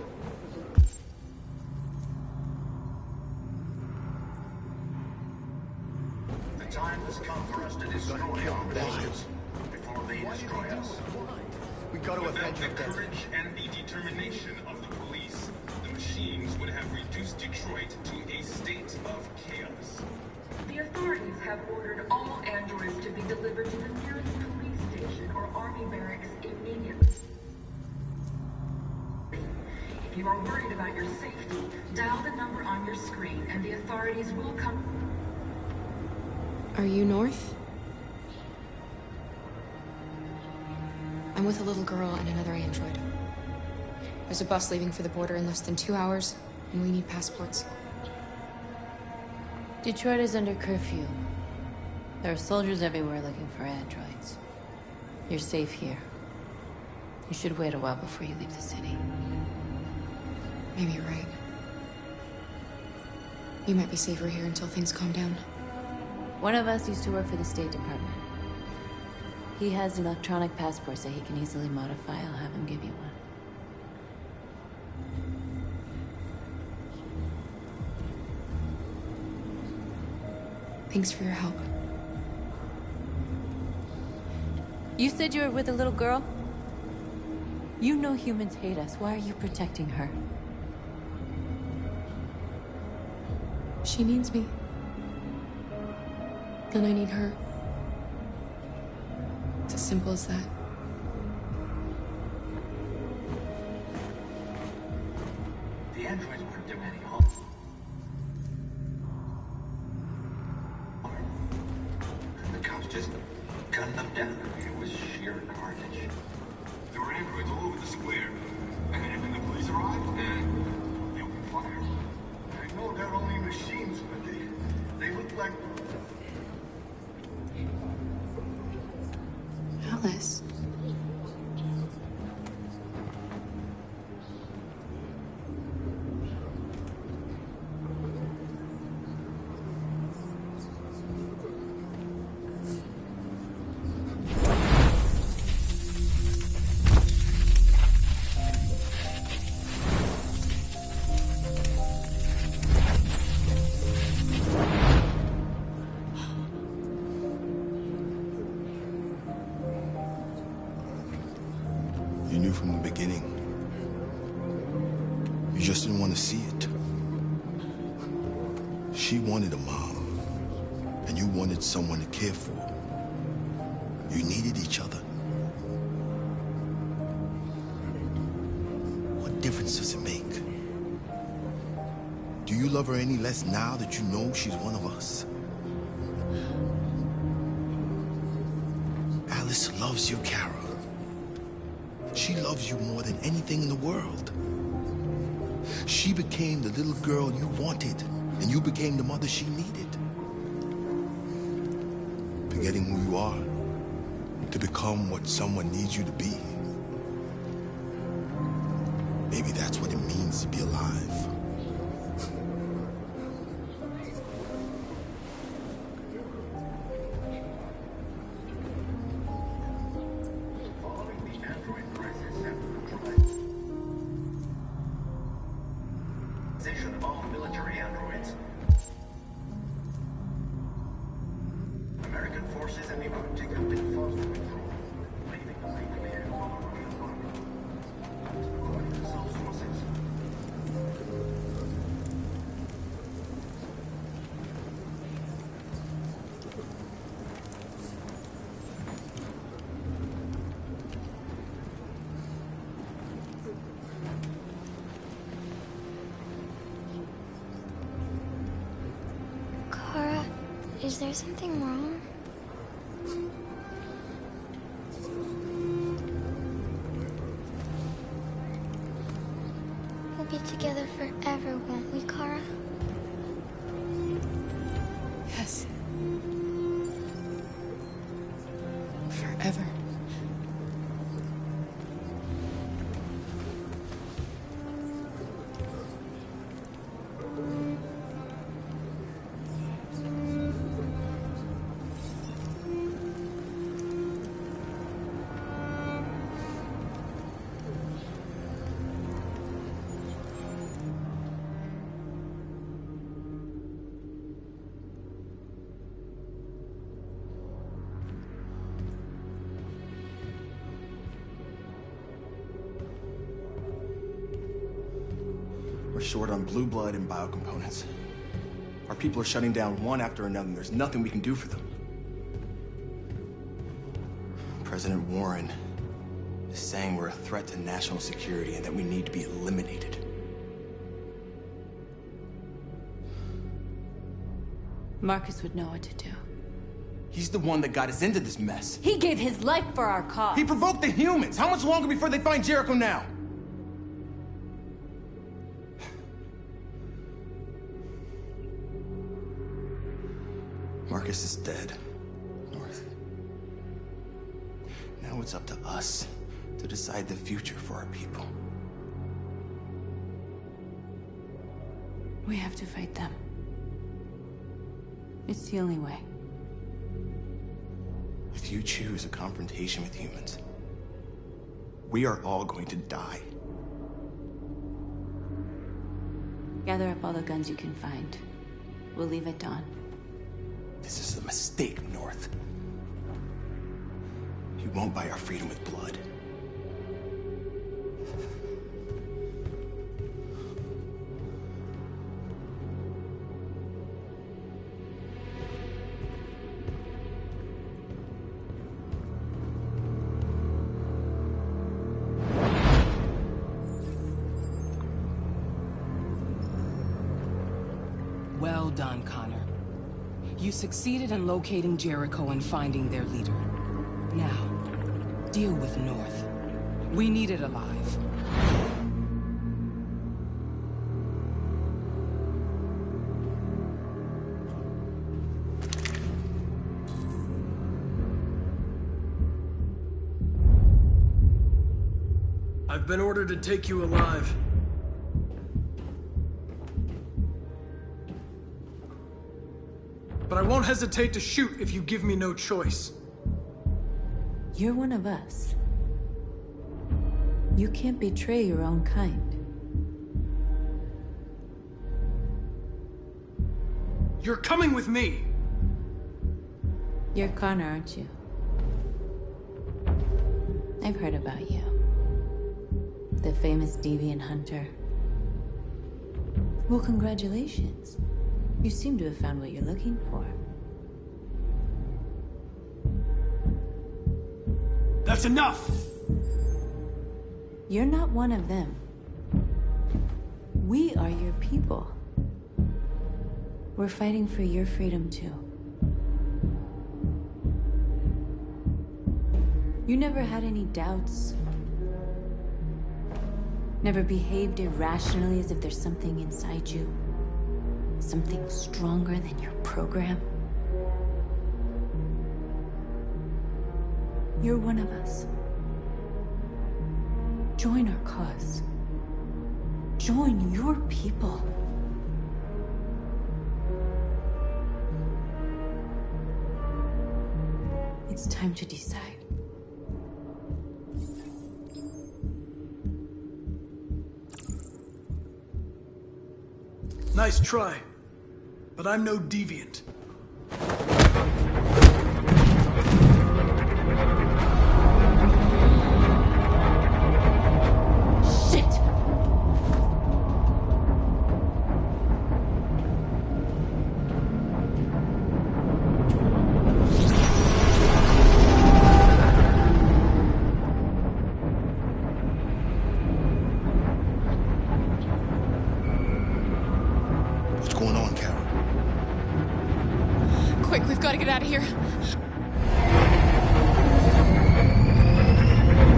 [SPEAKER 21] The time has come for us to destroy our machines before they destroy us.
[SPEAKER 4] We got to avenge
[SPEAKER 10] Without the courage and the determination of the police, the machines would have reduced Detroit to a state of chaos.
[SPEAKER 17] The authorities have ordered all androids to be delivered to the nearest police station or army barracks immediately. If you are worried about your safety, dial the number on your screen and the authorities will come.
[SPEAKER 18] Are you North? I'm with a little girl and another android. There's a bus leaving for the border in less than 2 hours, and we need passports.
[SPEAKER 5] Detroit is under curfew. There are soldiers everywhere looking for androids. You're safe here. You should wait a while before you leave the city.
[SPEAKER 18] Maybe you're right. You might be safer here until things calm down.
[SPEAKER 5] One of us used to work for the State Department. He has electronic passports that he can easily modify. I'll have him give you one.
[SPEAKER 18] Thanks for your help.
[SPEAKER 5] You said you were with a little girl? You know humans hate us. Why are you protecting her?
[SPEAKER 18] She needs me. And I need her. It's as simple as that.
[SPEAKER 21] The androids weren't doing any harm. The cops just gunned them down. It was sheer carnage.
[SPEAKER 10] There were androids all over the square. And then the police arrived, and they opened fire. I know they're only machines, but they look like...
[SPEAKER 18] Alice.
[SPEAKER 19] You knew from the beginning. You just didn't want to see it. She wanted a mom, and you wanted someone to care for. You needed each other. What difference does it make? Do you love her any less now that you know she's one of us? Alice Alice loves you, Kara. She loves you more than anything in the world. She became the little girl you wanted, and you became the mother she needed. Forgetting who you are to become what someone needs you to be. Maybe that's what it means to be alive.
[SPEAKER 21] Of all military androids. American forces in the Arctic have been forced to withdraw, leaving the way clear for the Russian army. According to some sources.
[SPEAKER 20] Kara, is there something wrong? We'll be together forever, won't we, Kara?
[SPEAKER 11] Yes. Forever.
[SPEAKER 7] We're short on blue blood and biocomponents. Our people are shutting down one after another, and there's nothing we can do for them. President Warren is saying we're a threat to national security and that we need to be eliminated.
[SPEAKER 5] Marcus would know what to do.
[SPEAKER 7] He's the one that got us into this mess.
[SPEAKER 5] He gave his life for our cause.
[SPEAKER 7] He provoked the humans. How much longer before they find Jericho now? Marcus is dead, North. Now it's up to us to decide the future for our people.
[SPEAKER 5] We have to fight them. It's the only way.
[SPEAKER 7] If you choose a confrontation with humans, we are all going to die.
[SPEAKER 5] Gather up all the guns you can find. We'll leave at dawn.
[SPEAKER 7] This is a mistake, North. You won't buy our freedom with blood.
[SPEAKER 11] Well done, Connor. You succeeded in locating Jericho and finding their leader. Now, deal with North. We need it alive.
[SPEAKER 1] I've been ordered to take you alive. But I won't hesitate to shoot if you give me no choice.
[SPEAKER 5] You're one of us. You can't betray your own kind.
[SPEAKER 1] You're coming with me!
[SPEAKER 5] You're Connor, aren't you? I've heard about you. The famous deviant hunter. Well, congratulations. You seem to have found what you're looking for.
[SPEAKER 1] That's enough!
[SPEAKER 5] You're not one of them. We are your people. We're fighting for your freedom, too. You never had any doubts? Never behaved irrationally as if there's something inside you? Something stronger than your program? You're one of us. Join our cause. Join your people. It's time to decide.
[SPEAKER 1] Nice try, but I'm no deviant.
[SPEAKER 18] We've got to get out of here.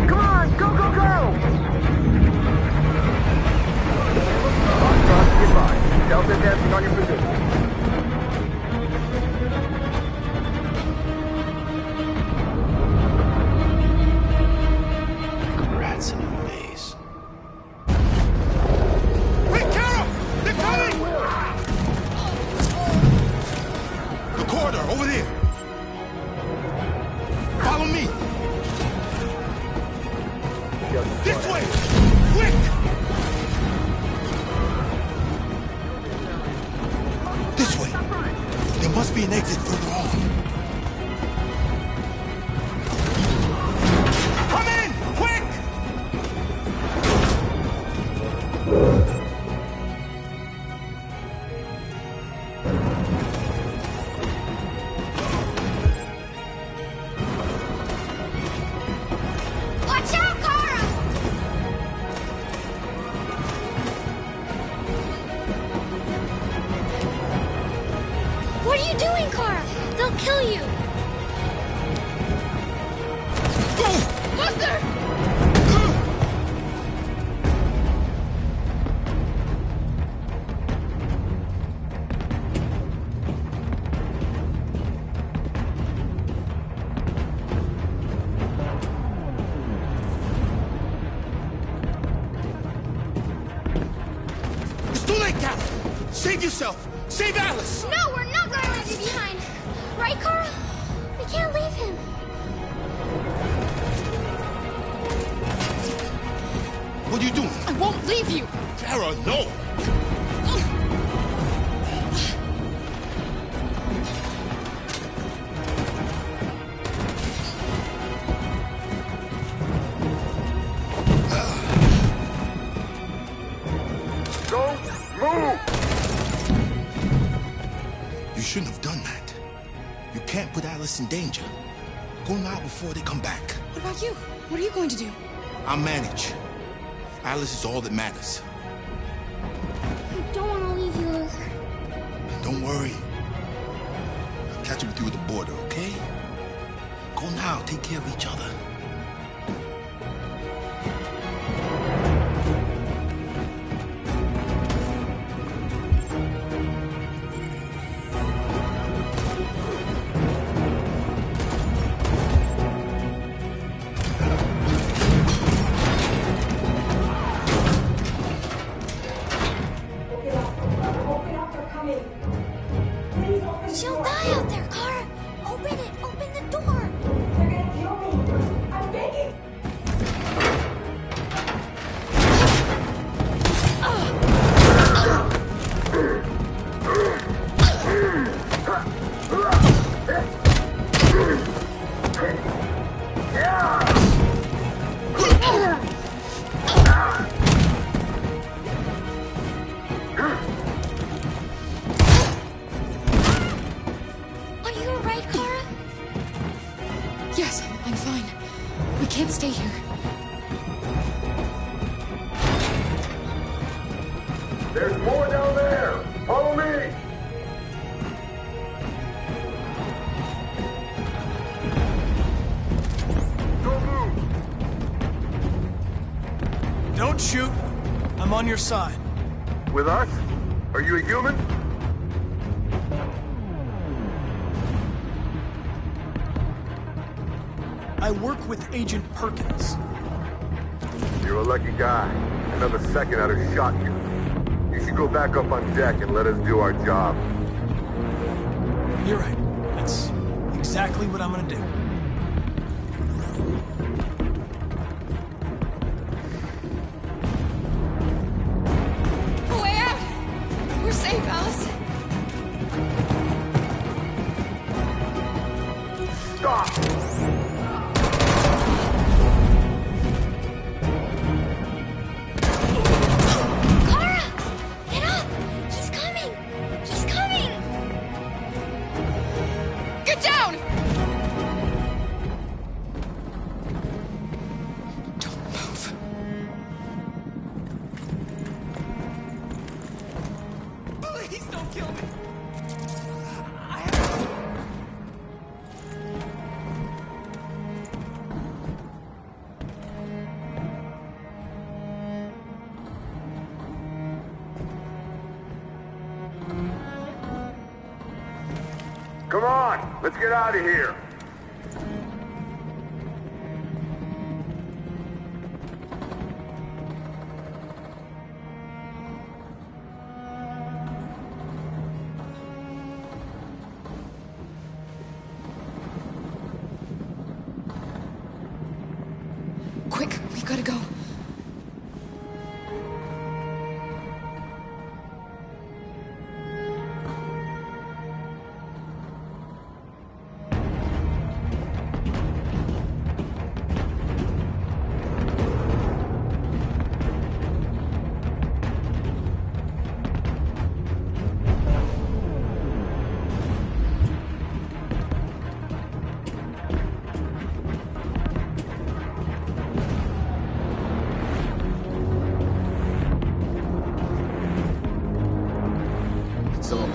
[SPEAKER 10] Come on, go, go, go! Goodbye. Delta advancing on your position.
[SPEAKER 8] Rats in a maze.
[SPEAKER 19] Hey, Kara! They're coming! The corridor, over there. Follow me. This way! Quick! This way. There must be an exit further on. Come in! Quick!
[SPEAKER 20] Watch out, Kara! What are you doing, Kara? They'll kill you. Buster!
[SPEAKER 19] It's too late, Kara! Save yourself! Save Alice!
[SPEAKER 20] No, we're not going to leave you behind. Right, Kara? We can't leave him.
[SPEAKER 19] What are you doing?
[SPEAKER 18] I won't leave you.
[SPEAKER 19] Kara, no!
[SPEAKER 10] Go, move!
[SPEAKER 19] You shouldn't have done that. You can't put Alice in danger. Go now before they come back.
[SPEAKER 18] What about you? What are you going to do?
[SPEAKER 19] I'll manage. Alice is all that matters.
[SPEAKER 20] I don't want to leave you, Luther.
[SPEAKER 19] Don't worry. I'll catch up with you at the border, okay? Go now. Take care of each other.
[SPEAKER 20] She'll die out there, Kara. Open it. Open the door. They're gonna kill me. I'm begging. Are you alright, Kara?
[SPEAKER 18] Yes, I'm fine. We can't stay here.
[SPEAKER 10] There's more down there! Follow me! Go,
[SPEAKER 1] shoot, I'm on your side.
[SPEAKER 10] With us? Are you a human?
[SPEAKER 1] I work with Agent Perkins.
[SPEAKER 10] You're a lucky guy. Another second I'd have shot you. You should go back up on deck and let us do our job.
[SPEAKER 1] You're right. That's exactly what I'm gonna do.
[SPEAKER 18] Way out! We're safe, Alice.
[SPEAKER 10] Stop! Come on, let's get out of here.
[SPEAKER 18] Quick, we gotta go.
[SPEAKER 19] It's all over.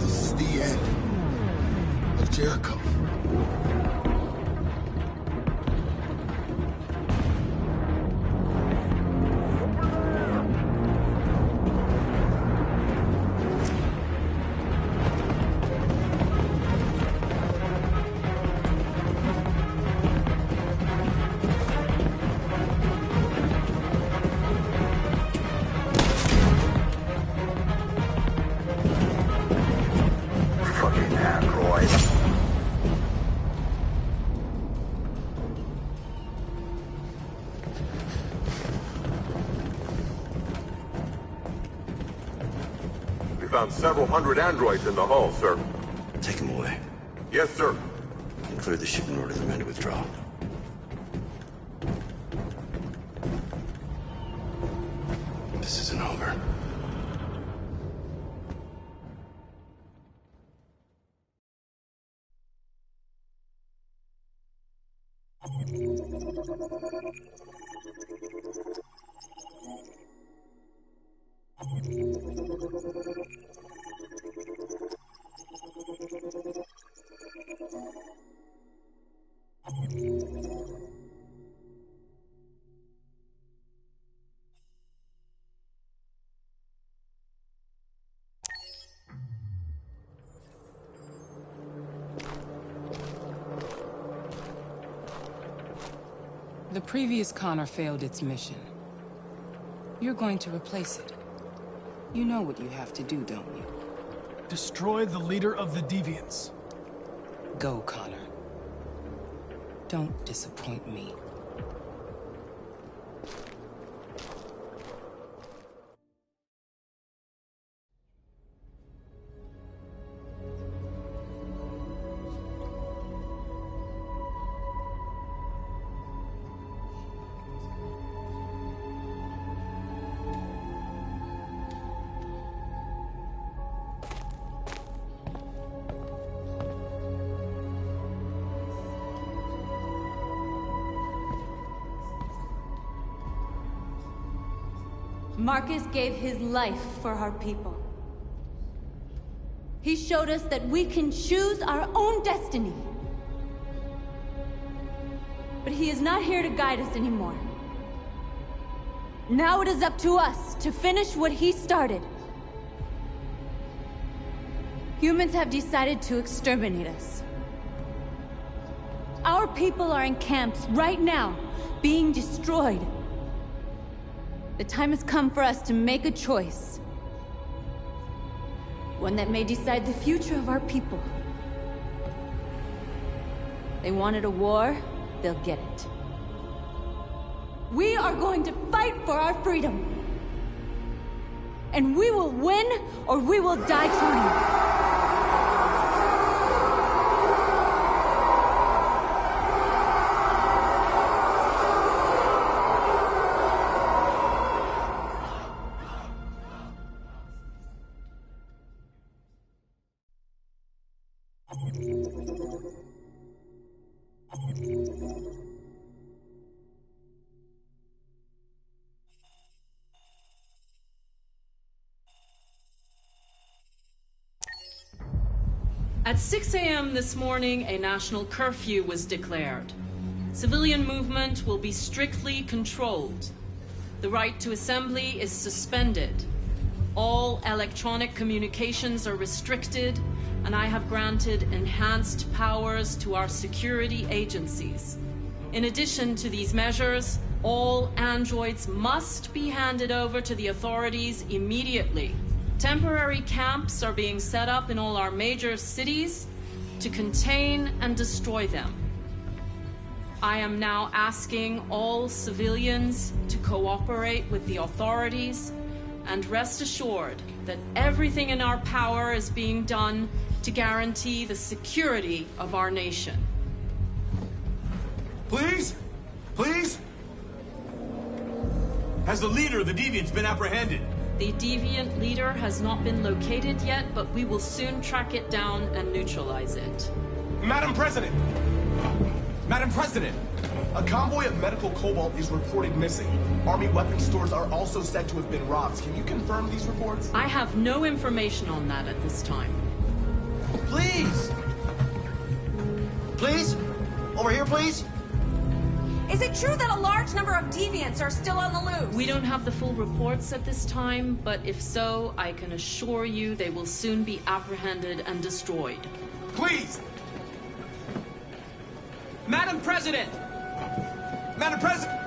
[SPEAKER 19] This is the end of Jericho.
[SPEAKER 10] We found several hundred androids in the hull, sir.
[SPEAKER 9] Take them away.
[SPEAKER 10] Yes, sir.
[SPEAKER 9] And clear the ship and order the men to withdraw. This isn't over.
[SPEAKER 11] The previous Connor failed its mission. You're going to replace it. You know what you have to do, don't you?
[SPEAKER 1] Destroy the leader of the Deviants.
[SPEAKER 11] Go, Connor. Don't disappoint me.
[SPEAKER 3] Marcus gave his life for our people. He showed us that we can choose our own destiny. But he is not here to guide us anymore. Now it is up to us to finish what he started. Humans have decided to exterminate us. Our people are in camps right now, being destroyed. The time has come for us to make a choice. One that may decide the future of our people. They wanted a war, they'll get it. We are going to fight for our freedom. And we will win, or we will die trying.
[SPEAKER 2] At 6 a.m. this morning, a national curfew was declared. Civilian movement will be strictly controlled. The right to assembly is suspended. All electronic communications are restricted, and I have granted enhanced powers to our security agencies. In addition to these measures, all androids must be handed over to the authorities immediately. Temporary camps are being set up in all our major cities to contain and destroy them. I am now asking all civilians to cooperate with the authorities and rest assured that everything in our power is being done to guarantee the security of our nation.
[SPEAKER 7] Please? Please? Has the leader of the Deviants been apprehended?
[SPEAKER 2] The Deviant leader has not been located yet, but we will soon track it down and neutralize it.
[SPEAKER 7] Madam President! Madam President! A convoy of medical cobalt is reported missing. Army weapons stores are also said to have been robbed. Can you confirm these reports?
[SPEAKER 2] I have no information on that at this time.
[SPEAKER 9] Please! Please? Over here, please?
[SPEAKER 22] Is it true that a large number of deviants are still on the loose?
[SPEAKER 2] We don't have the full reports at this time, but if so, I can assure you they will soon be apprehended and destroyed.
[SPEAKER 7] Please!
[SPEAKER 2] Madam President!
[SPEAKER 7] Madam President!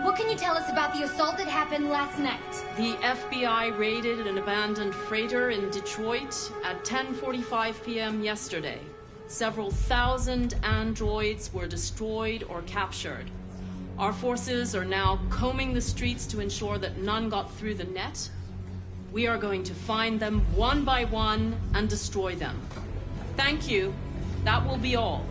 [SPEAKER 20] What can you tell us about the assault that happened last night?
[SPEAKER 2] The FBI raided an abandoned freighter in Detroit at 10:45 p.m. yesterday. Several thousand androids were destroyed or captured. Our forces are now combing the streets to ensure that none got through the net. We are going to find them one by one and destroy them. Thank you. That will be all.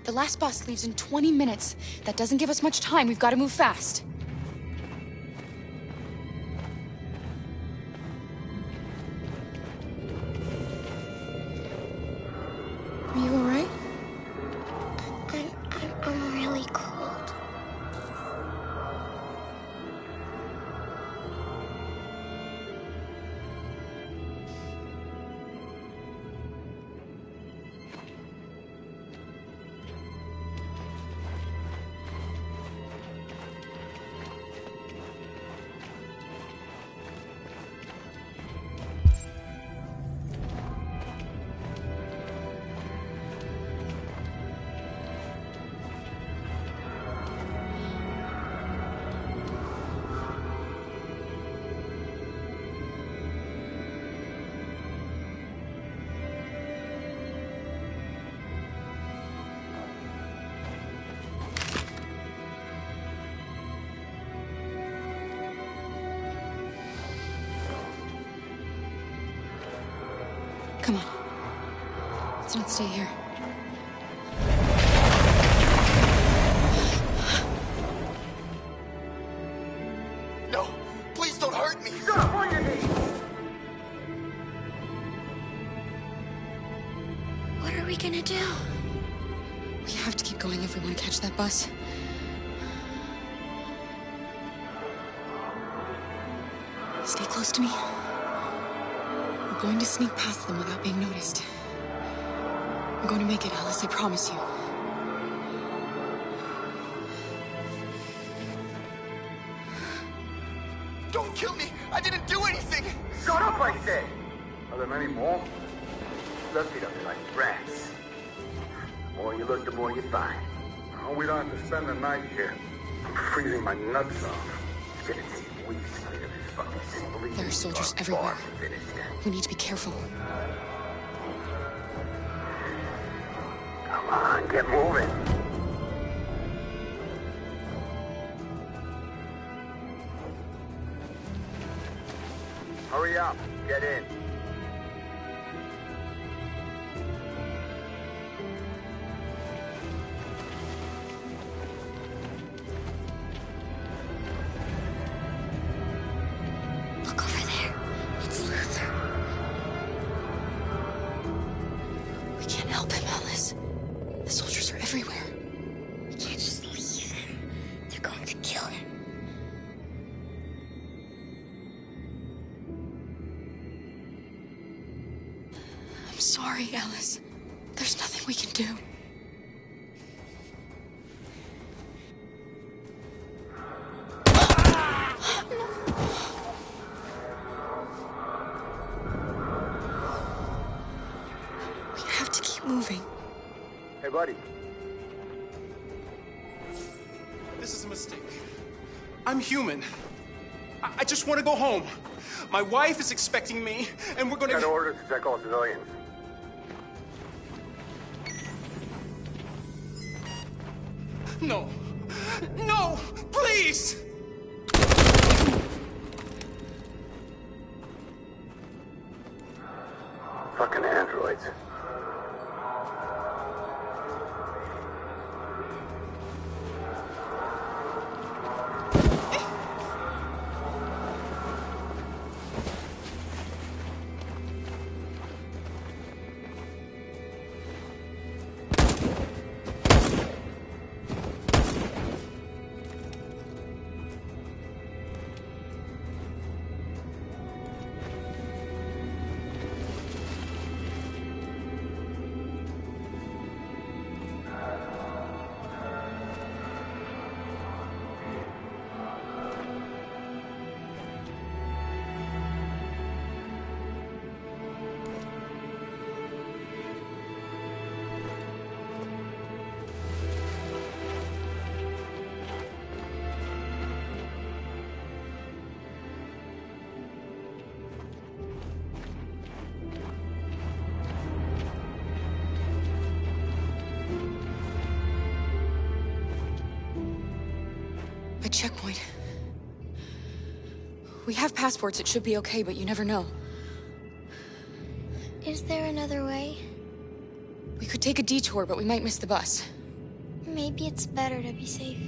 [SPEAKER 18] The last bus leaves in 20 minutes. That doesn't give us much time. We've got to move fast. Are you all right?
[SPEAKER 20] I'm really cold.
[SPEAKER 18] Come on. Let's not stay here.
[SPEAKER 19] No! Please don't hurt me!
[SPEAKER 20] Stop on your knees! What are we gonna do?
[SPEAKER 18] We have to keep going if we want to catch that bus. Stay close to me. We're going to sneak past them without being noticed. We're going to make it, Alice, I promise you.
[SPEAKER 10] Don't kill me! I didn't do anything!
[SPEAKER 21] Shut up, I said! Are there many more? Look it up like rats. The more you look, the more you find.
[SPEAKER 10] Oh, we don't have to spend the night here. I'm freezing my nuts off.
[SPEAKER 21] It's gonna take weeks to clear this fucking city. Believe
[SPEAKER 18] There are
[SPEAKER 21] me,
[SPEAKER 18] soldiers
[SPEAKER 21] far
[SPEAKER 18] everywhere.
[SPEAKER 21] from finished.
[SPEAKER 18] We need to be careful.
[SPEAKER 21] Come on, get moving. Hurry up, get in.
[SPEAKER 20] Look over there. It's Luther.
[SPEAKER 18] We can't help him, Alice. The soldiers are everywhere.
[SPEAKER 20] We can't just leave him. They're going to kill him.
[SPEAKER 18] I'm sorry, Alice. There's nothing we can do. We have to keep moving.
[SPEAKER 21] Hey, buddy.
[SPEAKER 1] This is a mistake. I'm human. I just want to go home. My wife is expecting me, and we're going
[SPEAKER 21] Got
[SPEAKER 1] to...
[SPEAKER 21] orders to check all civilians.
[SPEAKER 1] No. No! Please!
[SPEAKER 21] Fucking androids.
[SPEAKER 18] A checkpoint. We have passports, it should be okay, but you never know.
[SPEAKER 20] Is there another way?
[SPEAKER 18] We could take a detour, but we might miss the bus.
[SPEAKER 20] Maybe it's better to be safe.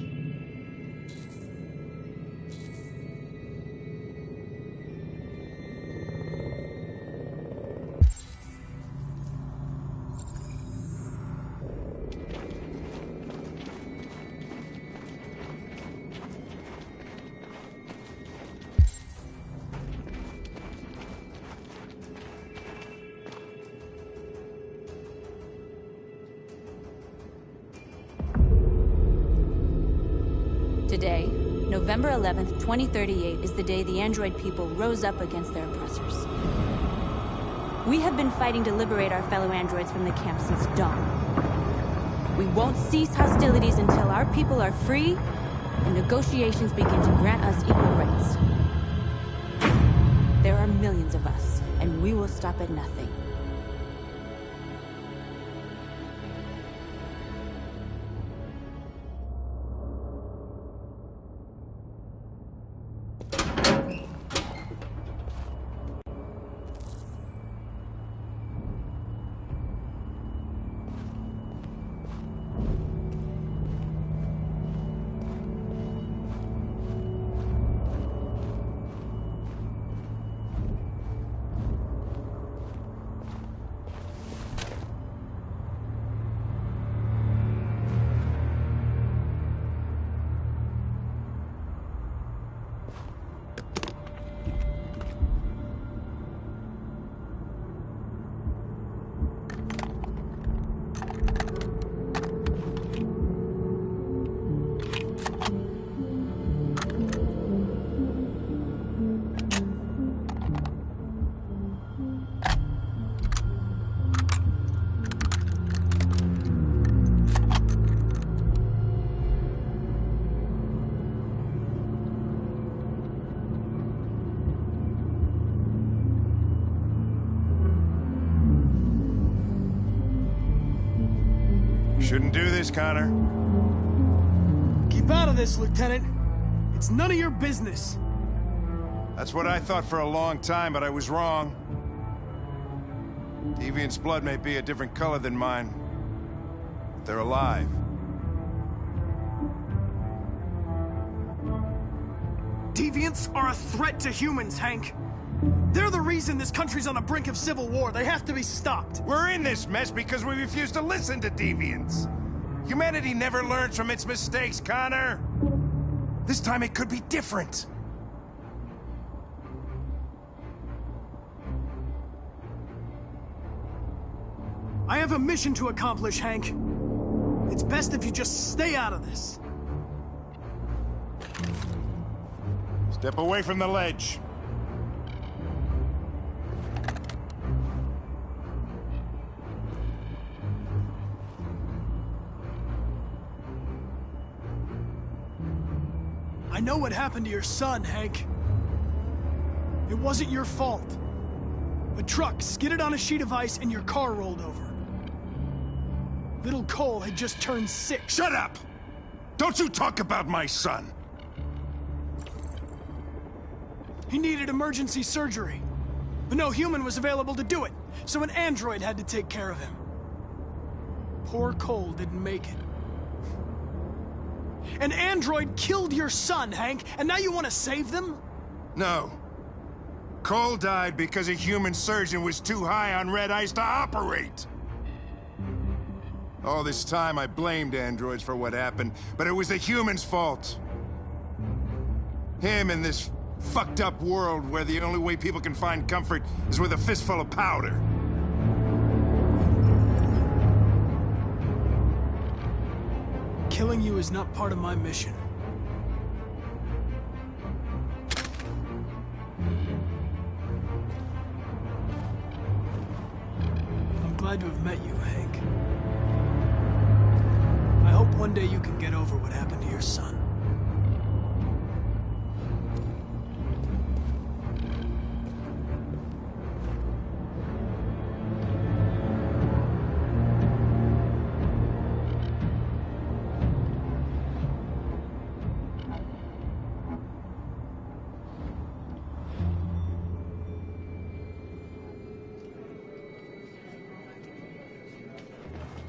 [SPEAKER 3] Today, November 11th, 2038, is the day the android people rose up against their oppressors. We have been fighting to liberate our fellow androids from the camp since dawn. We won't cease hostilities until our people are free and negotiations begin to grant us equal rights. There are millions of us, and we will stop at nothing.
[SPEAKER 13] Shouldn't do this, Connor.
[SPEAKER 1] Keep out of this, Lieutenant. It's none of your business.
[SPEAKER 13] That's what I thought for a long time, but I was wrong. Deviant's blood may be a different color than mine. But they're alive.
[SPEAKER 1] Deviants are a threat to humans, Hank. They're the reason this country's on the brink of civil war. They have to be stopped.
[SPEAKER 13] We're in this mess because we refuse to listen to deviants. Humanity never learns from its mistakes, Connor. This time it could be different.
[SPEAKER 1] I have a mission to accomplish, Hank. It's best if you just stay out of this.
[SPEAKER 13] Step away from the ledge.
[SPEAKER 1] I know what happened to your son, Hank. It wasn't your fault. A truck skidded on a sheet of ice and your car rolled over. Little Cole had just turned 6.
[SPEAKER 13] Shut up! Don't you talk about my son!
[SPEAKER 1] He needed emergency surgery, but no human was available to do it, so an android had to take care of him. Poor Cole didn't make it. An android killed your son, Hank, and now you want to save them?
[SPEAKER 13] No. Cole died because a human surgeon was too high on red ice to operate. All this time I blamed androids for what happened, but it was the humans' fault. Him in this fucked up world where the only way people can find comfort is with a fistful of powder.
[SPEAKER 1] Killing you is not part of my mission. I'm glad to have met you, Hank. I hope one day you can get over what happened to your son.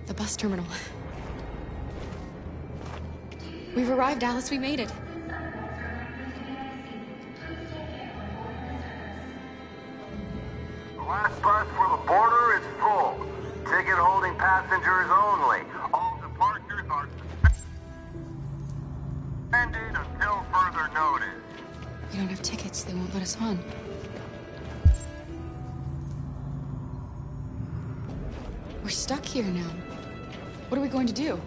[SPEAKER 18] The bus terminal. We've arrived, Alice. We made it.
[SPEAKER 21] The last bus for the border is full. Ticket holding passengers only. All departures are suspended until further notice.
[SPEAKER 18] We don't have tickets. They won't let us on. We're stuck here now. What are we going to do?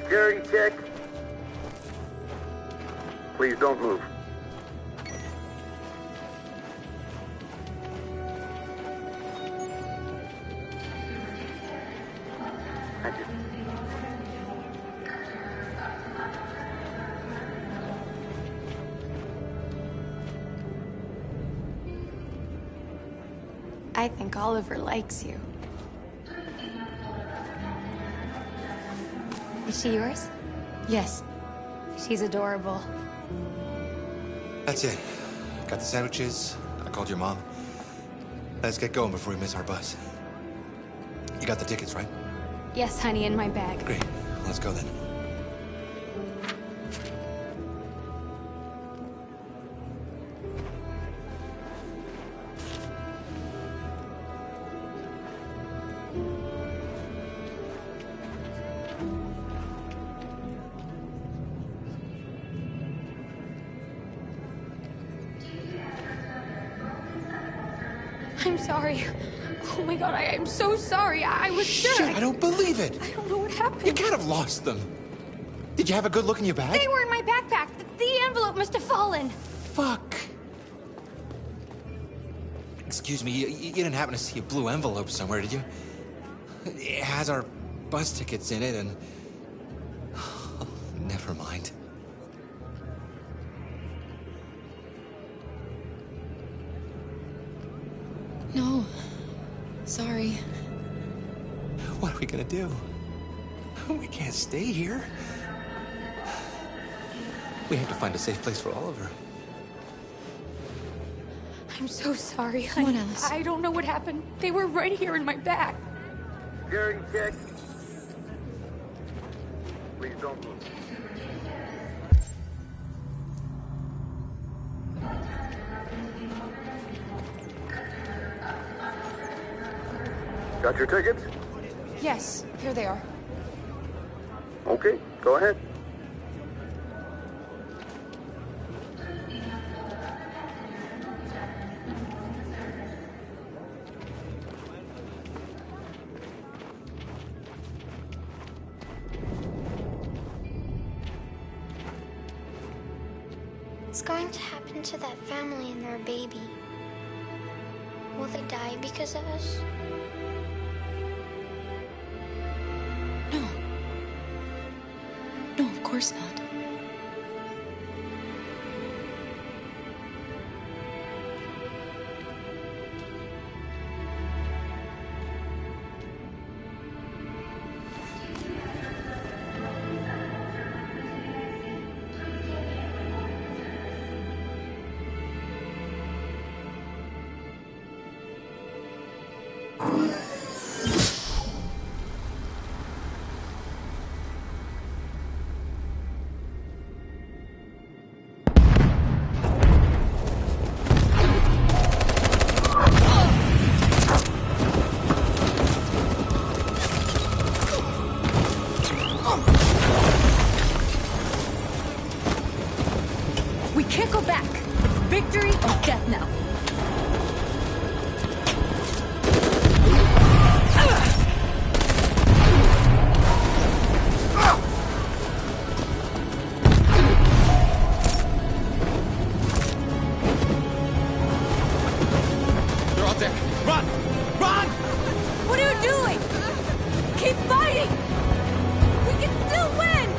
[SPEAKER 21] Security check. Please don't move. Thank you.
[SPEAKER 5] I think Oliver likes you. Is she yours?
[SPEAKER 18] Yes.
[SPEAKER 5] She's adorable.
[SPEAKER 14] That's it. Got the sandwiches. I called your mom. Let's get going before we miss our bus. You got the tickets, right?
[SPEAKER 5] Yes, honey, in my bag.
[SPEAKER 14] Great. Let's go then.
[SPEAKER 5] I'm sorry. Oh my god, I am so sorry. I was sure.
[SPEAKER 14] Shit, I don't believe it.
[SPEAKER 5] I don't know what happened.
[SPEAKER 14] You can't have lost them. Did you have a good look in your bag?
[SPEAKER 5] They were in my backpack. The envelope
[SPEAKER 20] must have fallen.
[SPEAKER 14] Fuck. Excuse me, you didn't happen to see a blue envelope somewhere, did you? It has our bus tickets in it and... never mind.
[SPEAKER 18] No. Sorry.
[SPEAKER 14] What are we gonna do? We can't stay here. We have to find a safe place for Oliver.
[SPEAKER 20] I'm so sorry,
[SPEAKER 18] Come
[SPEAKER 20] honey.
[SPEAKER 18] on, Alice.
[SPEAKER 20] I don't know what happened. They were right here in my back.
[SPEAKER 10] Security check. Please don't move. Got your tickets?
[SPEAKER 18] Yes, here they are.
[SPEAKER 10] Okay, go ahead.
[SPEAKER 20] What's going to happen to that family and their baby? Will they die because of us?
[SPEAKER 18] No. No, of course not.
[SPEAKER 3] We can't go back. It's victory or death now.
[SPEAKER 14] They're out there. Run! Run!
[SPEAKER 3] What are you doing? Keep fighting! We can still win!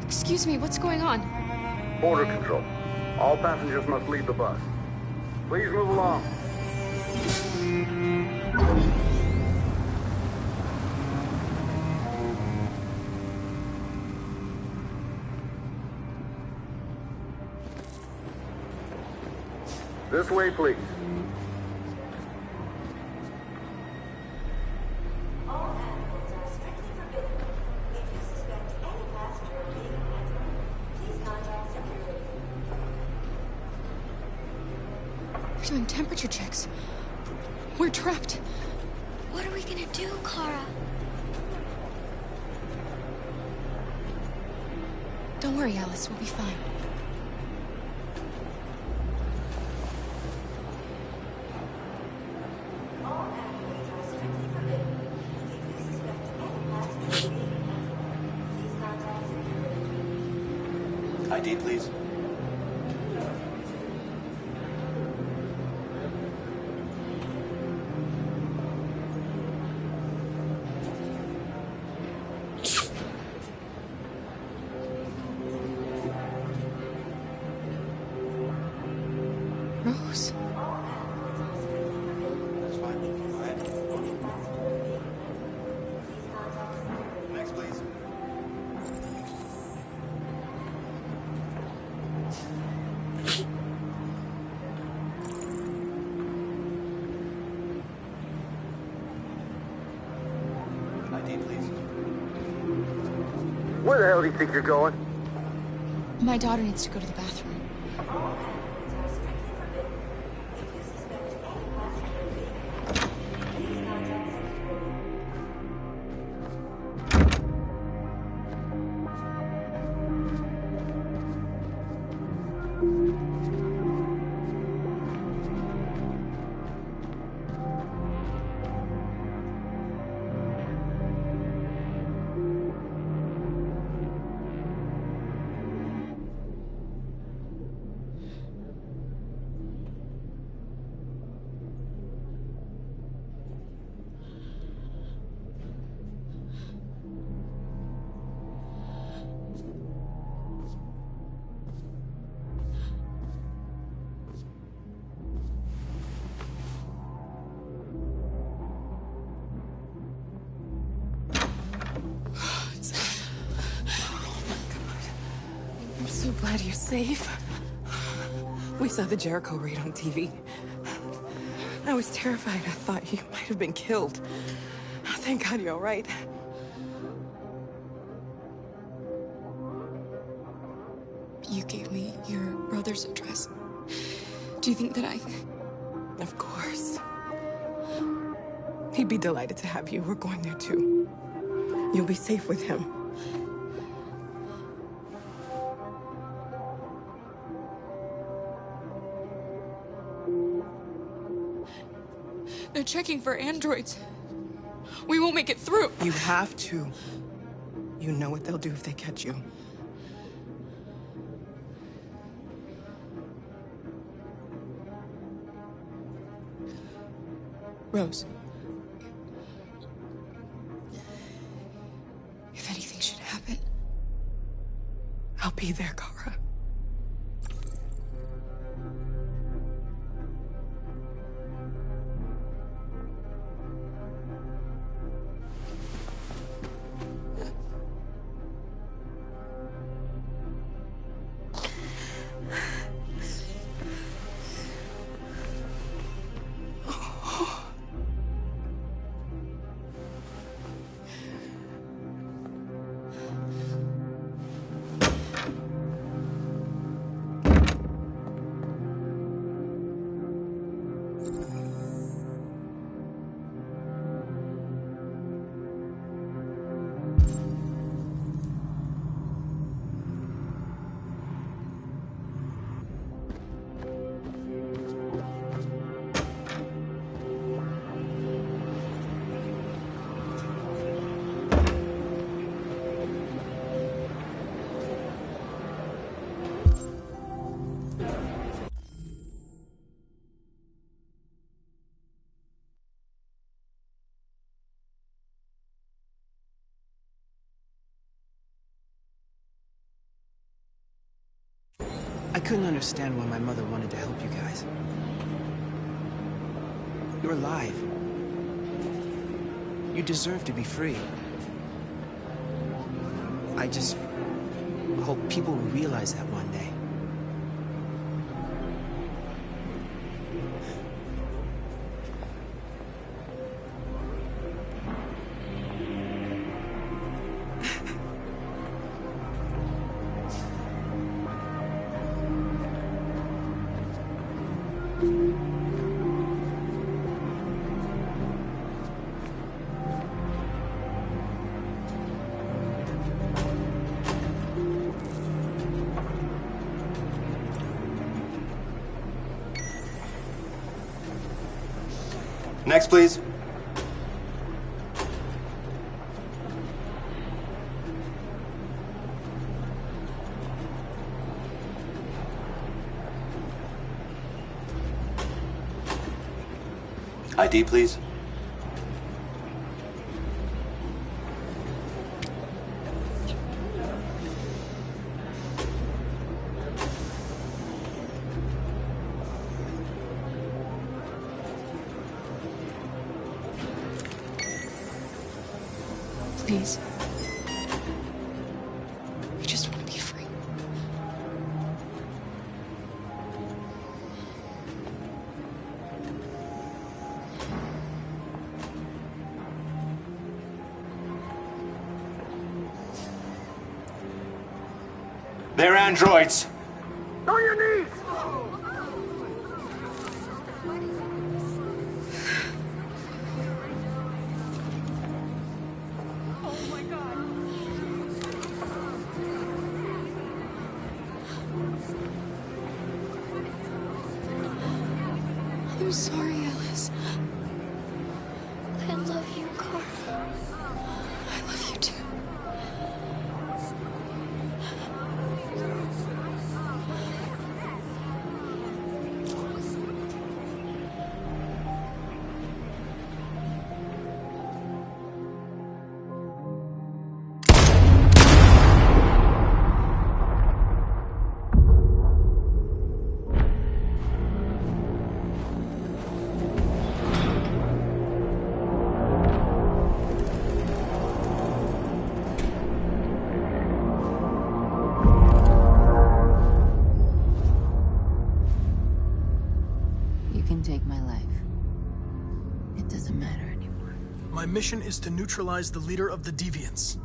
[SPEAKER 18] Excuse me, what's going on?
[SPEAKER 10] Border control. All passengers must leave the bus. Please move along. This way, please.
[SPEAKER 18] We're doing temperature checks. We're trapped.
[SPEAKER 20] What are we gonna do, Kara?
[SPEAKER 18] Don't worry, Alice. We'll be fine.
[SPEAKER 8] ID, please.
[SPEAKER 18] Rose.
[SPEAKER 14] That's fine. Go ahead. Next, please. ID, please.
[SPEAKER 6] Where the hell do you think you're going?
[SPEAKER 18] My daughter needs to go to the bathroom.
[SPEAKER 16] I'm so glad you're safe. We saw the Jericho raid on TV. I was terrified. I thought you might have been killed. Thank God you're all right.
[SPEAKER 18] You gave me your brother's address. Do you think that I...
[SPEAKER 16] Of course. He'd be delighted to have you. We're going there too. You'll be safe with him.
[SPEAKER 18] They're checking for androids. We won't make it through.
[SPEAKER 16] You have to. You know what they'll do if they catch you.
[SPEAKER 18] Rose. If anything should happen,
[SPEAKER 16] I'll be there, Kara.
[SPEAKER 15] I couldn't understand why my mother wanted to help you guys. You're alive. You deserve to be free. I just hope people will realize that one day.
[SPEAKER 14] Next, please. ID, please.
[SPEAKER 18] Please. I just want to be free.
[SPEAKER 6] They're androids.
[SPEAKER 10] On your knees!
[SPEAKER 18] I'm sorry, Alice.
[SPEAKER 20] I love you, Carl.
[SPEAKER 18] I love you too.
[SPEAKER 5] Take my life. It doesn't matter anymore.
[SPEAKER 1] My mission is to neutralize the leader of the Deviants.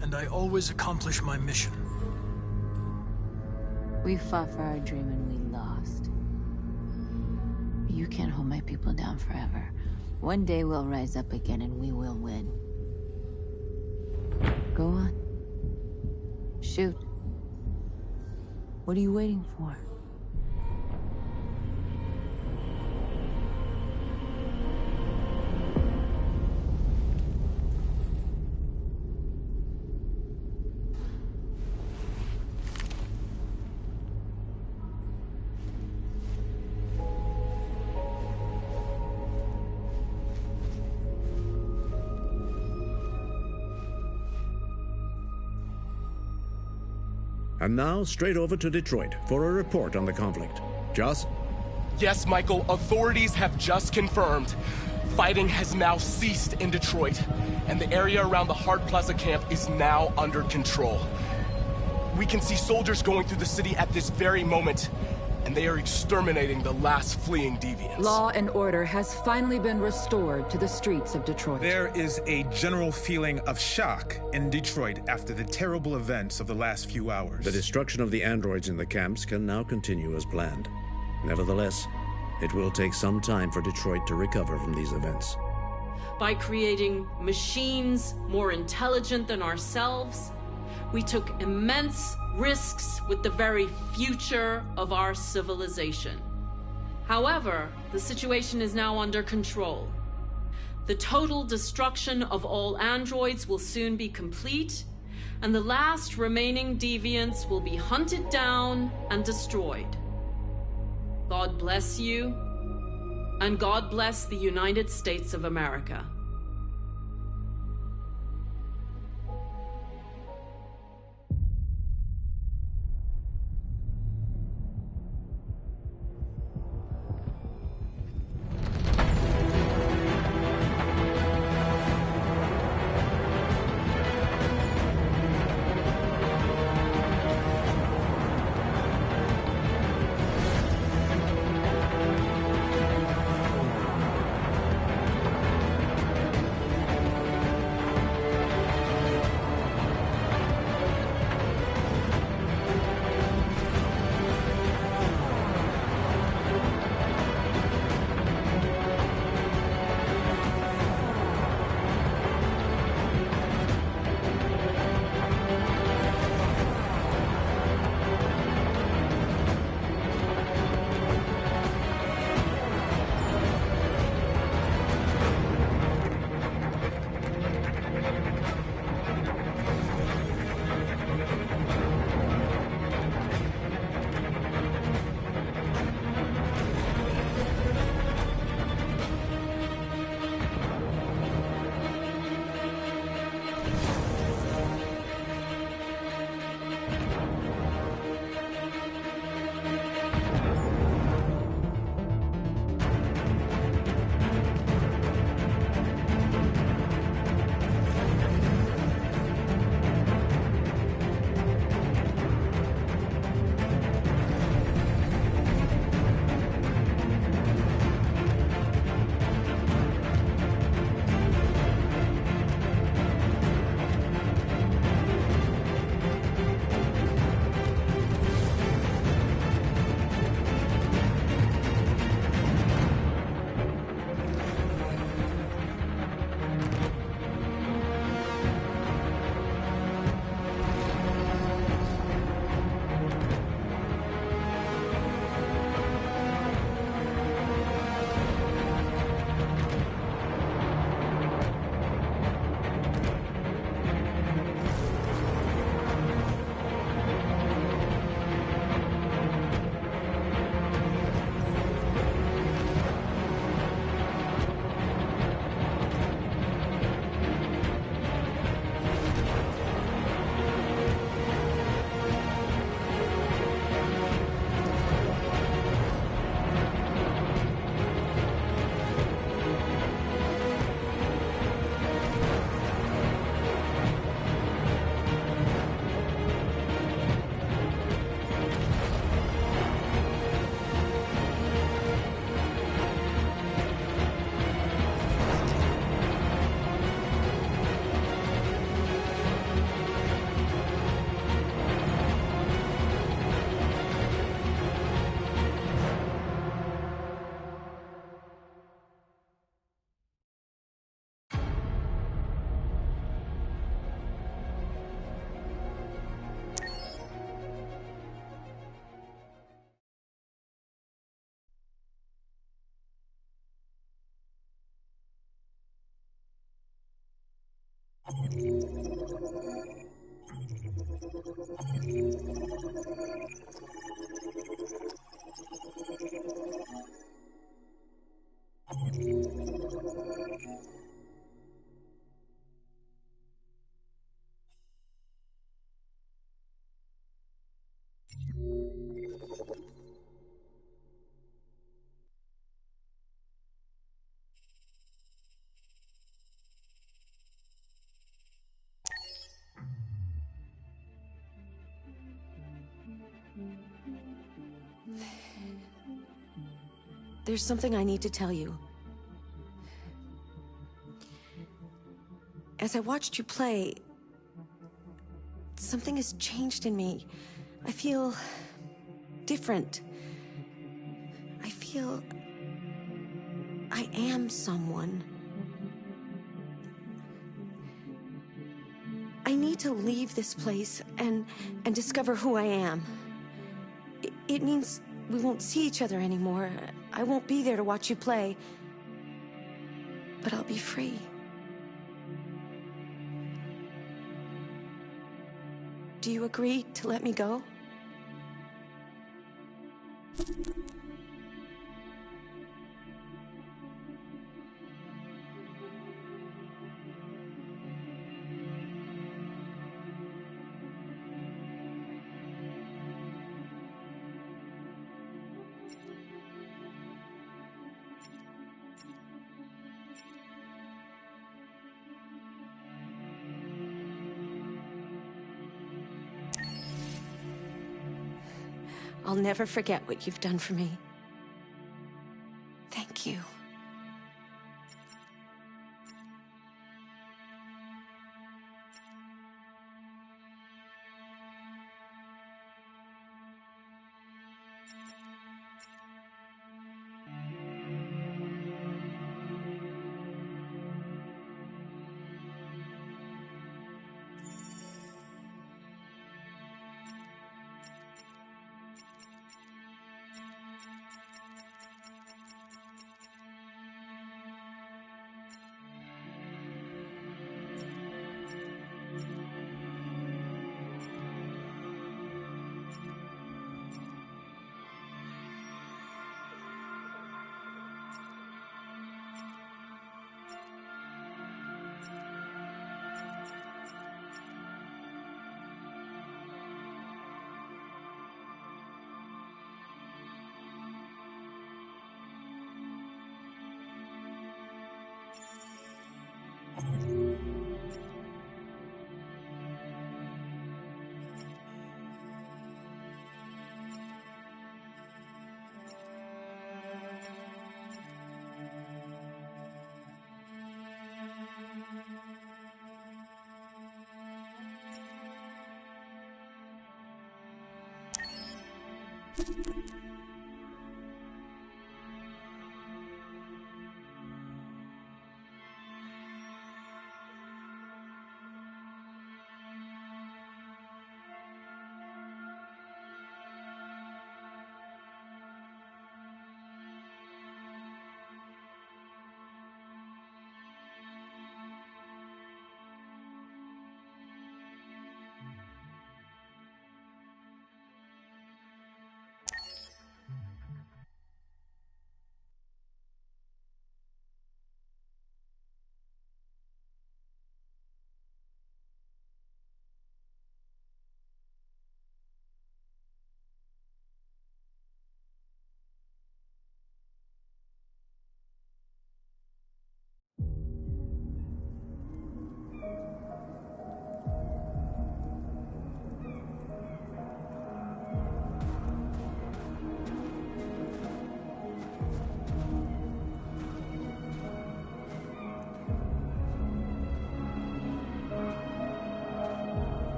[SPEAKER 1] And I always accomplish my mission.
[SPEAKER 5] We fought for our dream and we lost. You can't hold my people down forever. One day we'll rise up again and we will win. Go on. Shoot. What are you waiting for?
[SPEAKER 12] And now, straight over to Detroit for a report on the conflict. Joss?
[SPEAKER 7] Yes, Michael, authorities have just confirmed fighting has now ceased in Detroit, and the area around the Hart Plaza camp is now under control. We can see soldiers going through the city at this very moment, and they are exterminating the last fleeing deviants.
[SPEAKER 23] Law and order has finally been restored to the streets of Detroit.
[SPEAKER 24] There is a general feeling of shock in Detroit after the terrible events of the last few hours.
[SPEAKER 12] The destruction of the androids in the camps can now continue as planned. Nevertheless, it will take some time for Detroit to recover from these events.
[SPEAKER 2] By creating machines more intelligent than ourselves, we took immense risks with the very future of our civilization. However, the situation is now under control. The total destruction of all androids will soon be complete, and the last remaining deviants will be hunted down and destroyed. God bless you, and God bless the United States of America.
[SPEAKER 4] There's something I need to tell you. As I watched you play, something has changed in me. I feel different. I feel I am someone. I need to leave this place and discover who I am. It means we won't see each other anymore. I won't be there to watch you play. But I'll be free. Do you agree to let me go? I'll never forget what you've done for me. Thank you.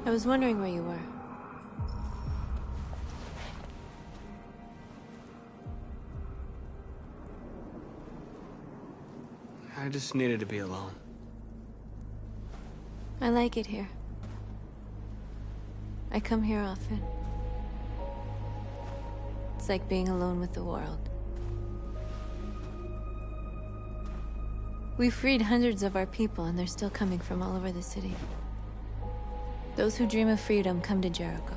[SPEAKER 5] I was wondering where you were.
[SPEAKER 15] I just needed to be alone.
[SPEAKER 5] I like it here. I come here often. It's like being alone with the world. We freed hundreds of our people, and they're still coming from all over the city. Those who dream of freedom come to Jericho.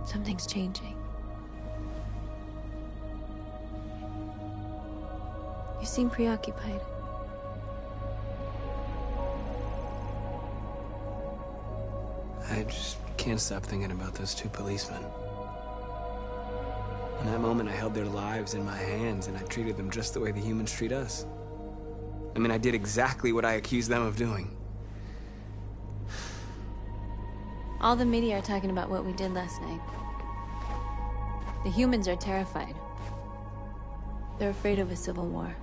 [SPEAKER 5] Something's changing. You seem preoccupied.
[SPEAKER 15] I just can't stop thinking about those two policemen. In that moment, I held their lives in my hands, and I treated them just the way the humans treat us. I mean, I did exactly what I accused them of doing.
[SPEAKER 5] All the media are talking about what we did last night. The humans are terrified. They're afraid of a civil war.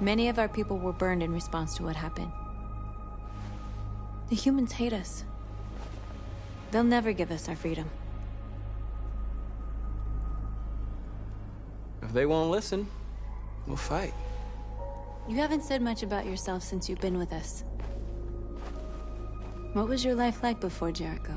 [SPEAKER 5] Many of our people were burned in response to what happened. The humans hate us. They'll never give us our freedom.
[SPEAKER 15] If they won't listen, we'll fight.
[SPEAKER 5] You haven't said much about yourself since you've been with us. What was your life like before Jericho?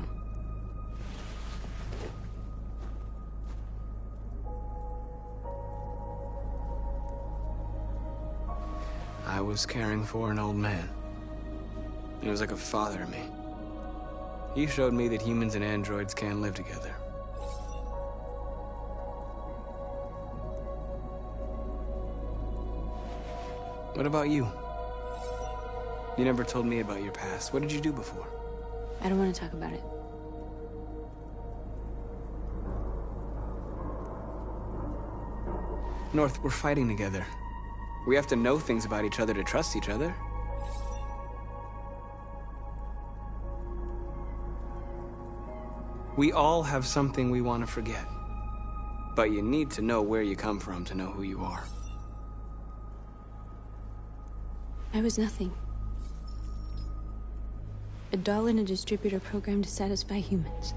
[SPEAKER 15] I was caring for an old man. He was like a father to me. He showed me that humans and androids can live together. What about you? You never told me about your past. What did you do before?
[SPEAKER 5] I don't want to talk about it.
[SPEAKER 15] North, we're fighting together. We have to know things about each other to trust each other. We all have something we want to forget. But you need to know where you come from to know who you are.
[SPEAKER 5] I was nothing. A doll in a distributor program to satisfy humans.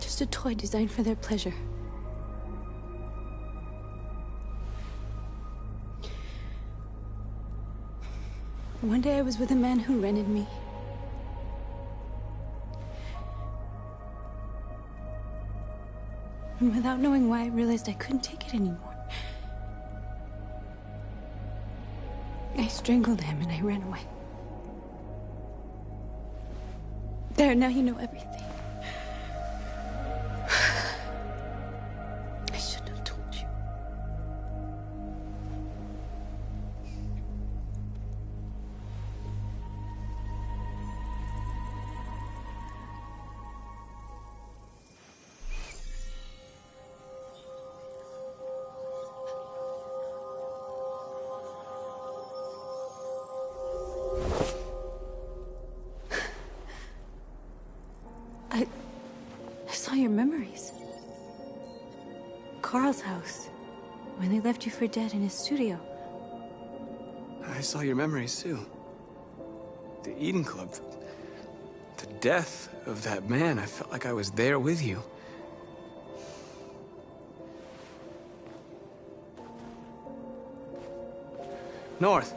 [SPEAKER 5] Just a toy designed for their pleasure. One day I was with a man who rented me. And without knowing why, I realized I couldn't take it anymore. I strangled him and I ran away. There, now you know everything. I shouldn't have told you. I saw your memories. Carl's house, when they left you for dead in his studio.
[SPEAKER 15] I saw your memories too. The Eden Club. The death of that man. I felt like I was there with you. North.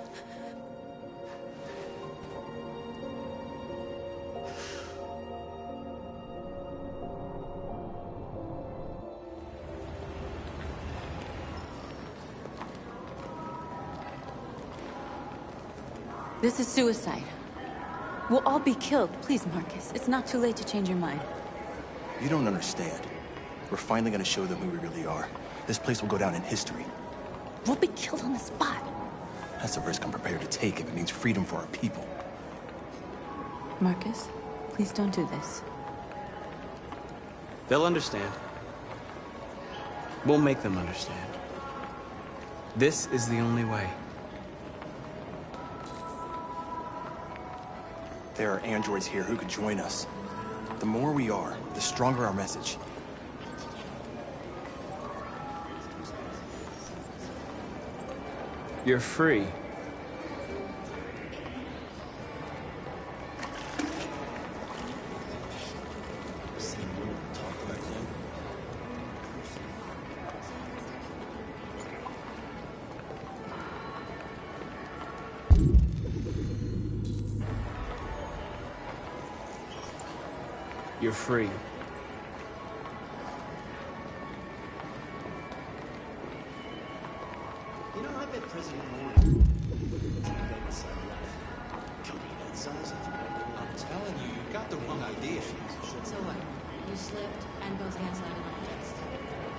[SPEAKER 5] This is suicide. We'll all be killed. Please, Marcus. It's not too late to change your mind.
[SPEAKER 6] You don't understand. We're finally gonna show them who we really are. This place will go down in history.
[SPEAKER 5] We'll be killed on the spot.
[SPEAKER 6] That's a risk I'm prepared to take if it means freedom for our people.
[SPEAKER 5] Marcus, please don't do this.
[SPEAKER 15] They'll understand. We'll make them understand. This is the only way.
[SPEAKER 6] There are androids here who could join us. The more we are, the stronger our message.
[SPEAKER 15] You're free. You're free.
[SPEAKER 8] You know, I bet President Moore... Company that size,
[SPEAKER 14] I'm telling you, you've got the wrong idea.
[SPEAKER 3] So what? You slipped and both hands landed on the chest.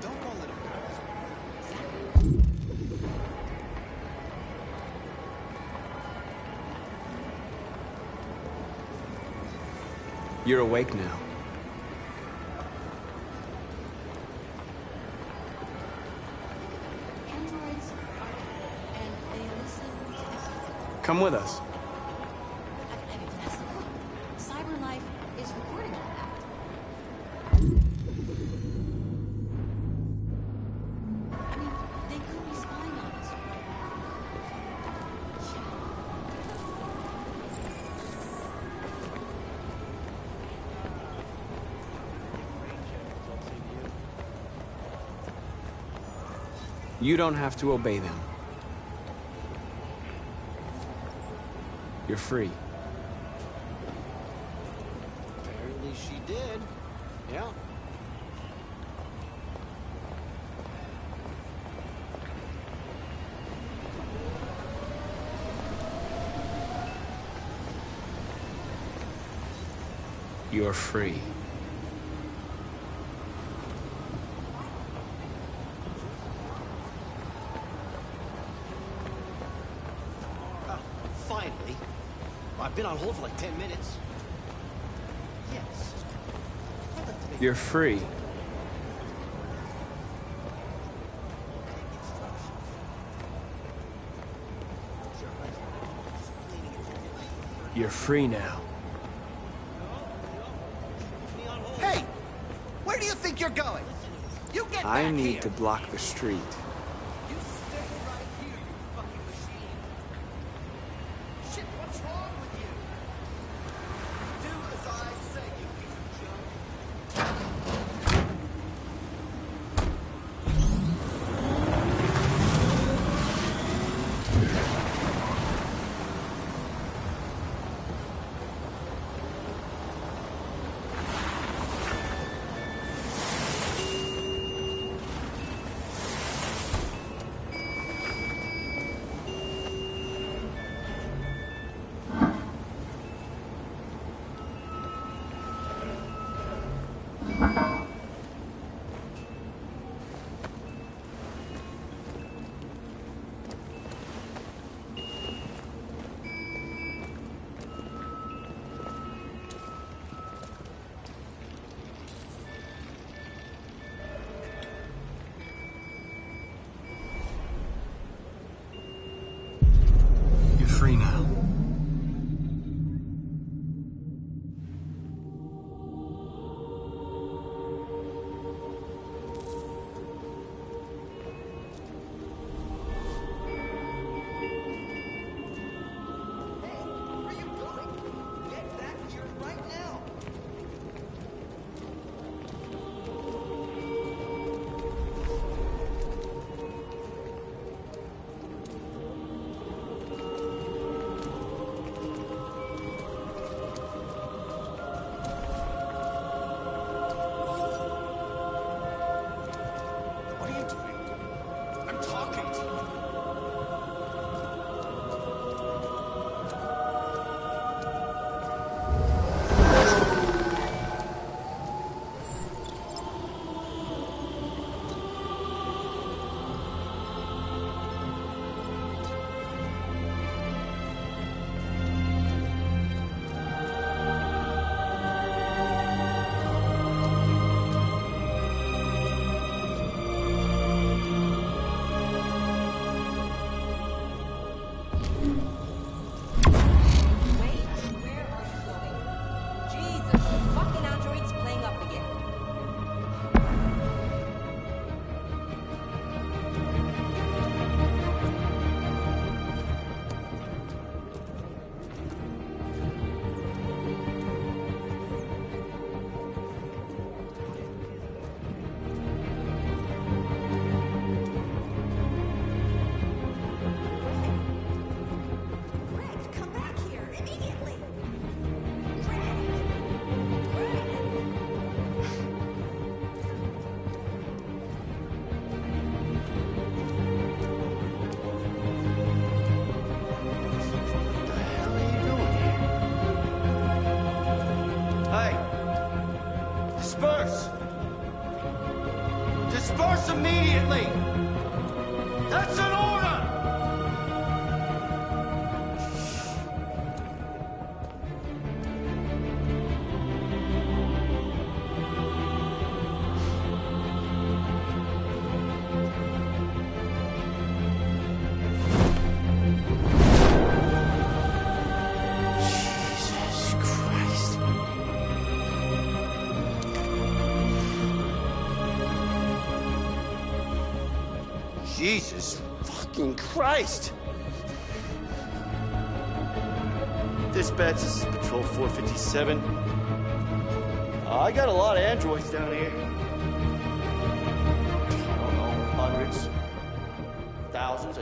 [SPEAKER 14] Don't call it a curse.
[SPEAKER 15] You're awake now.
[SPEAKER 3] Androids are... and they listen to...
[SPEAKER 15] Come with us.
[SPEAKER 3] I mean, that's the point. CyberLife is recording all that. I mean, they could be spying on us.
[SPEAKER 15] You don't have to obey them. You're free.
[SPEAKER 8] Apparently she did. Yeah.
[SPEAKER 15] You're free.
[SPEAKER 8] Finally. I've been on hold for like 10 minutes. Yes.
[SPEAKER 15] You're free. You're free now.
[SPEAKER 9] Hey! Where do you think you're going? You get
[SPEAKER 15] I
[SPEAKER 9] back
[SPEAKER 15] need
[SPEAKER 9] here.
[SPEAKER 15] to block the street.
[SPEAKER 9] You stay right here, you fucking machine. Shit, what's wrong with you? Do as I say, you piece of junk.
[SPEAKER 15] You're free now.
[SPEAKER 9] Disperse immediately! That's an order! Jesus fucking Christ! Dispatch, this is Patrol 457. I got a lot of androids down here. I don't know, hundreds, thousands.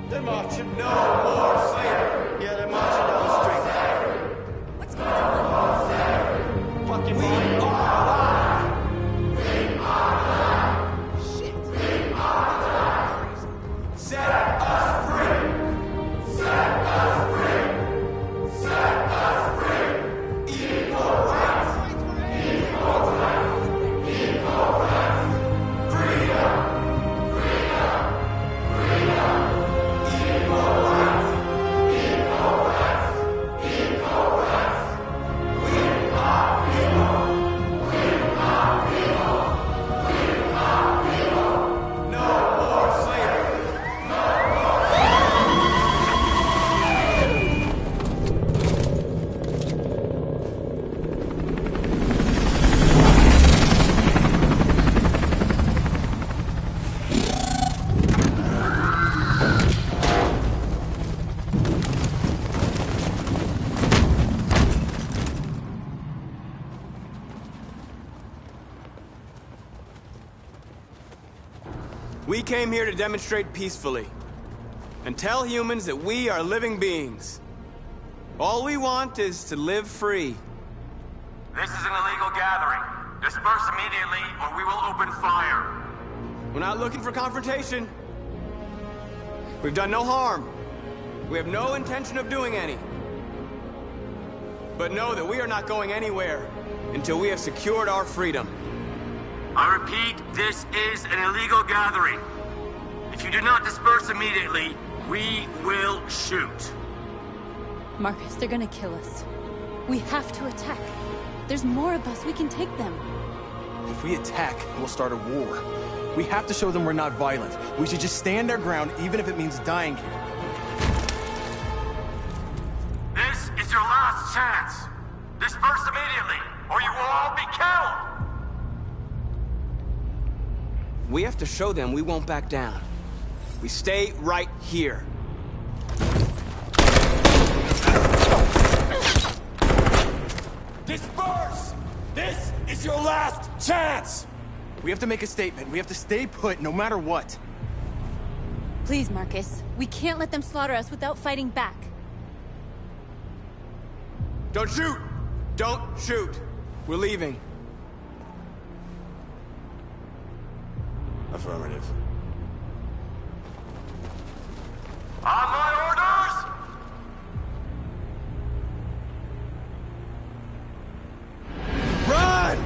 [SPEAKER 9] They're marching. No more slavery! Yeah, they're marching down the street. What's going on? Fucking mine. Set us free! Set us free! Set us free! Equal rights! Equal rights! Equal rights! Freedom! Freedom! Freedom! Equal rights! Equal rights! Equal rights! We are people! We are people! We are people! No more slavery!
[SPEAKER 15] We came here to demonstrate peacefully and tell humans that we are living beings. All we want is to live free.
[SPEAKER 11] This is an illegal gathering. Disperse immediately or we will open fire.
[SPEAKER 15] We're not looking for confrontation. We've done no harm. We have no intention of doing any. But know that we are not going anywhere until we have secured our freedom.
[SPEAKER 11] I repeat, this is an illegal gathering. If you do not disperse immediately, we will shoot.
[SPEAKER 3] Marcus, they're gonna kill us. We have to attack. There's more of us. We can take them.
[SPEAKER 6] If we attack, we'll start a war. We have to show them we're not violent. We should just stand our ground, even if it means dying here.
[SPEAKER 11] This is your last chance. Disperse immediately, or you will all be killed.
[SPEAKER 15] We have to show them we won't back down. We stay right here.
[SPEAKER 9] Disperse! This is your last chance!
[SPEAKER 6] We have to make a statement. We have to stay put, no matter what.
[SPEAKER 3] Please, Marcus. We can't let them slaughter us without fighting back.
[SPEAKER 15] Don't shoot! Don't shoot! We're leaving.
[SPEAKER 14] Affirmative.
[SPEAKER 11] On my orders!
[SPEAKER 9] Run!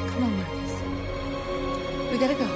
[SPEAKER 3] Come on, Marcus. We gotta go.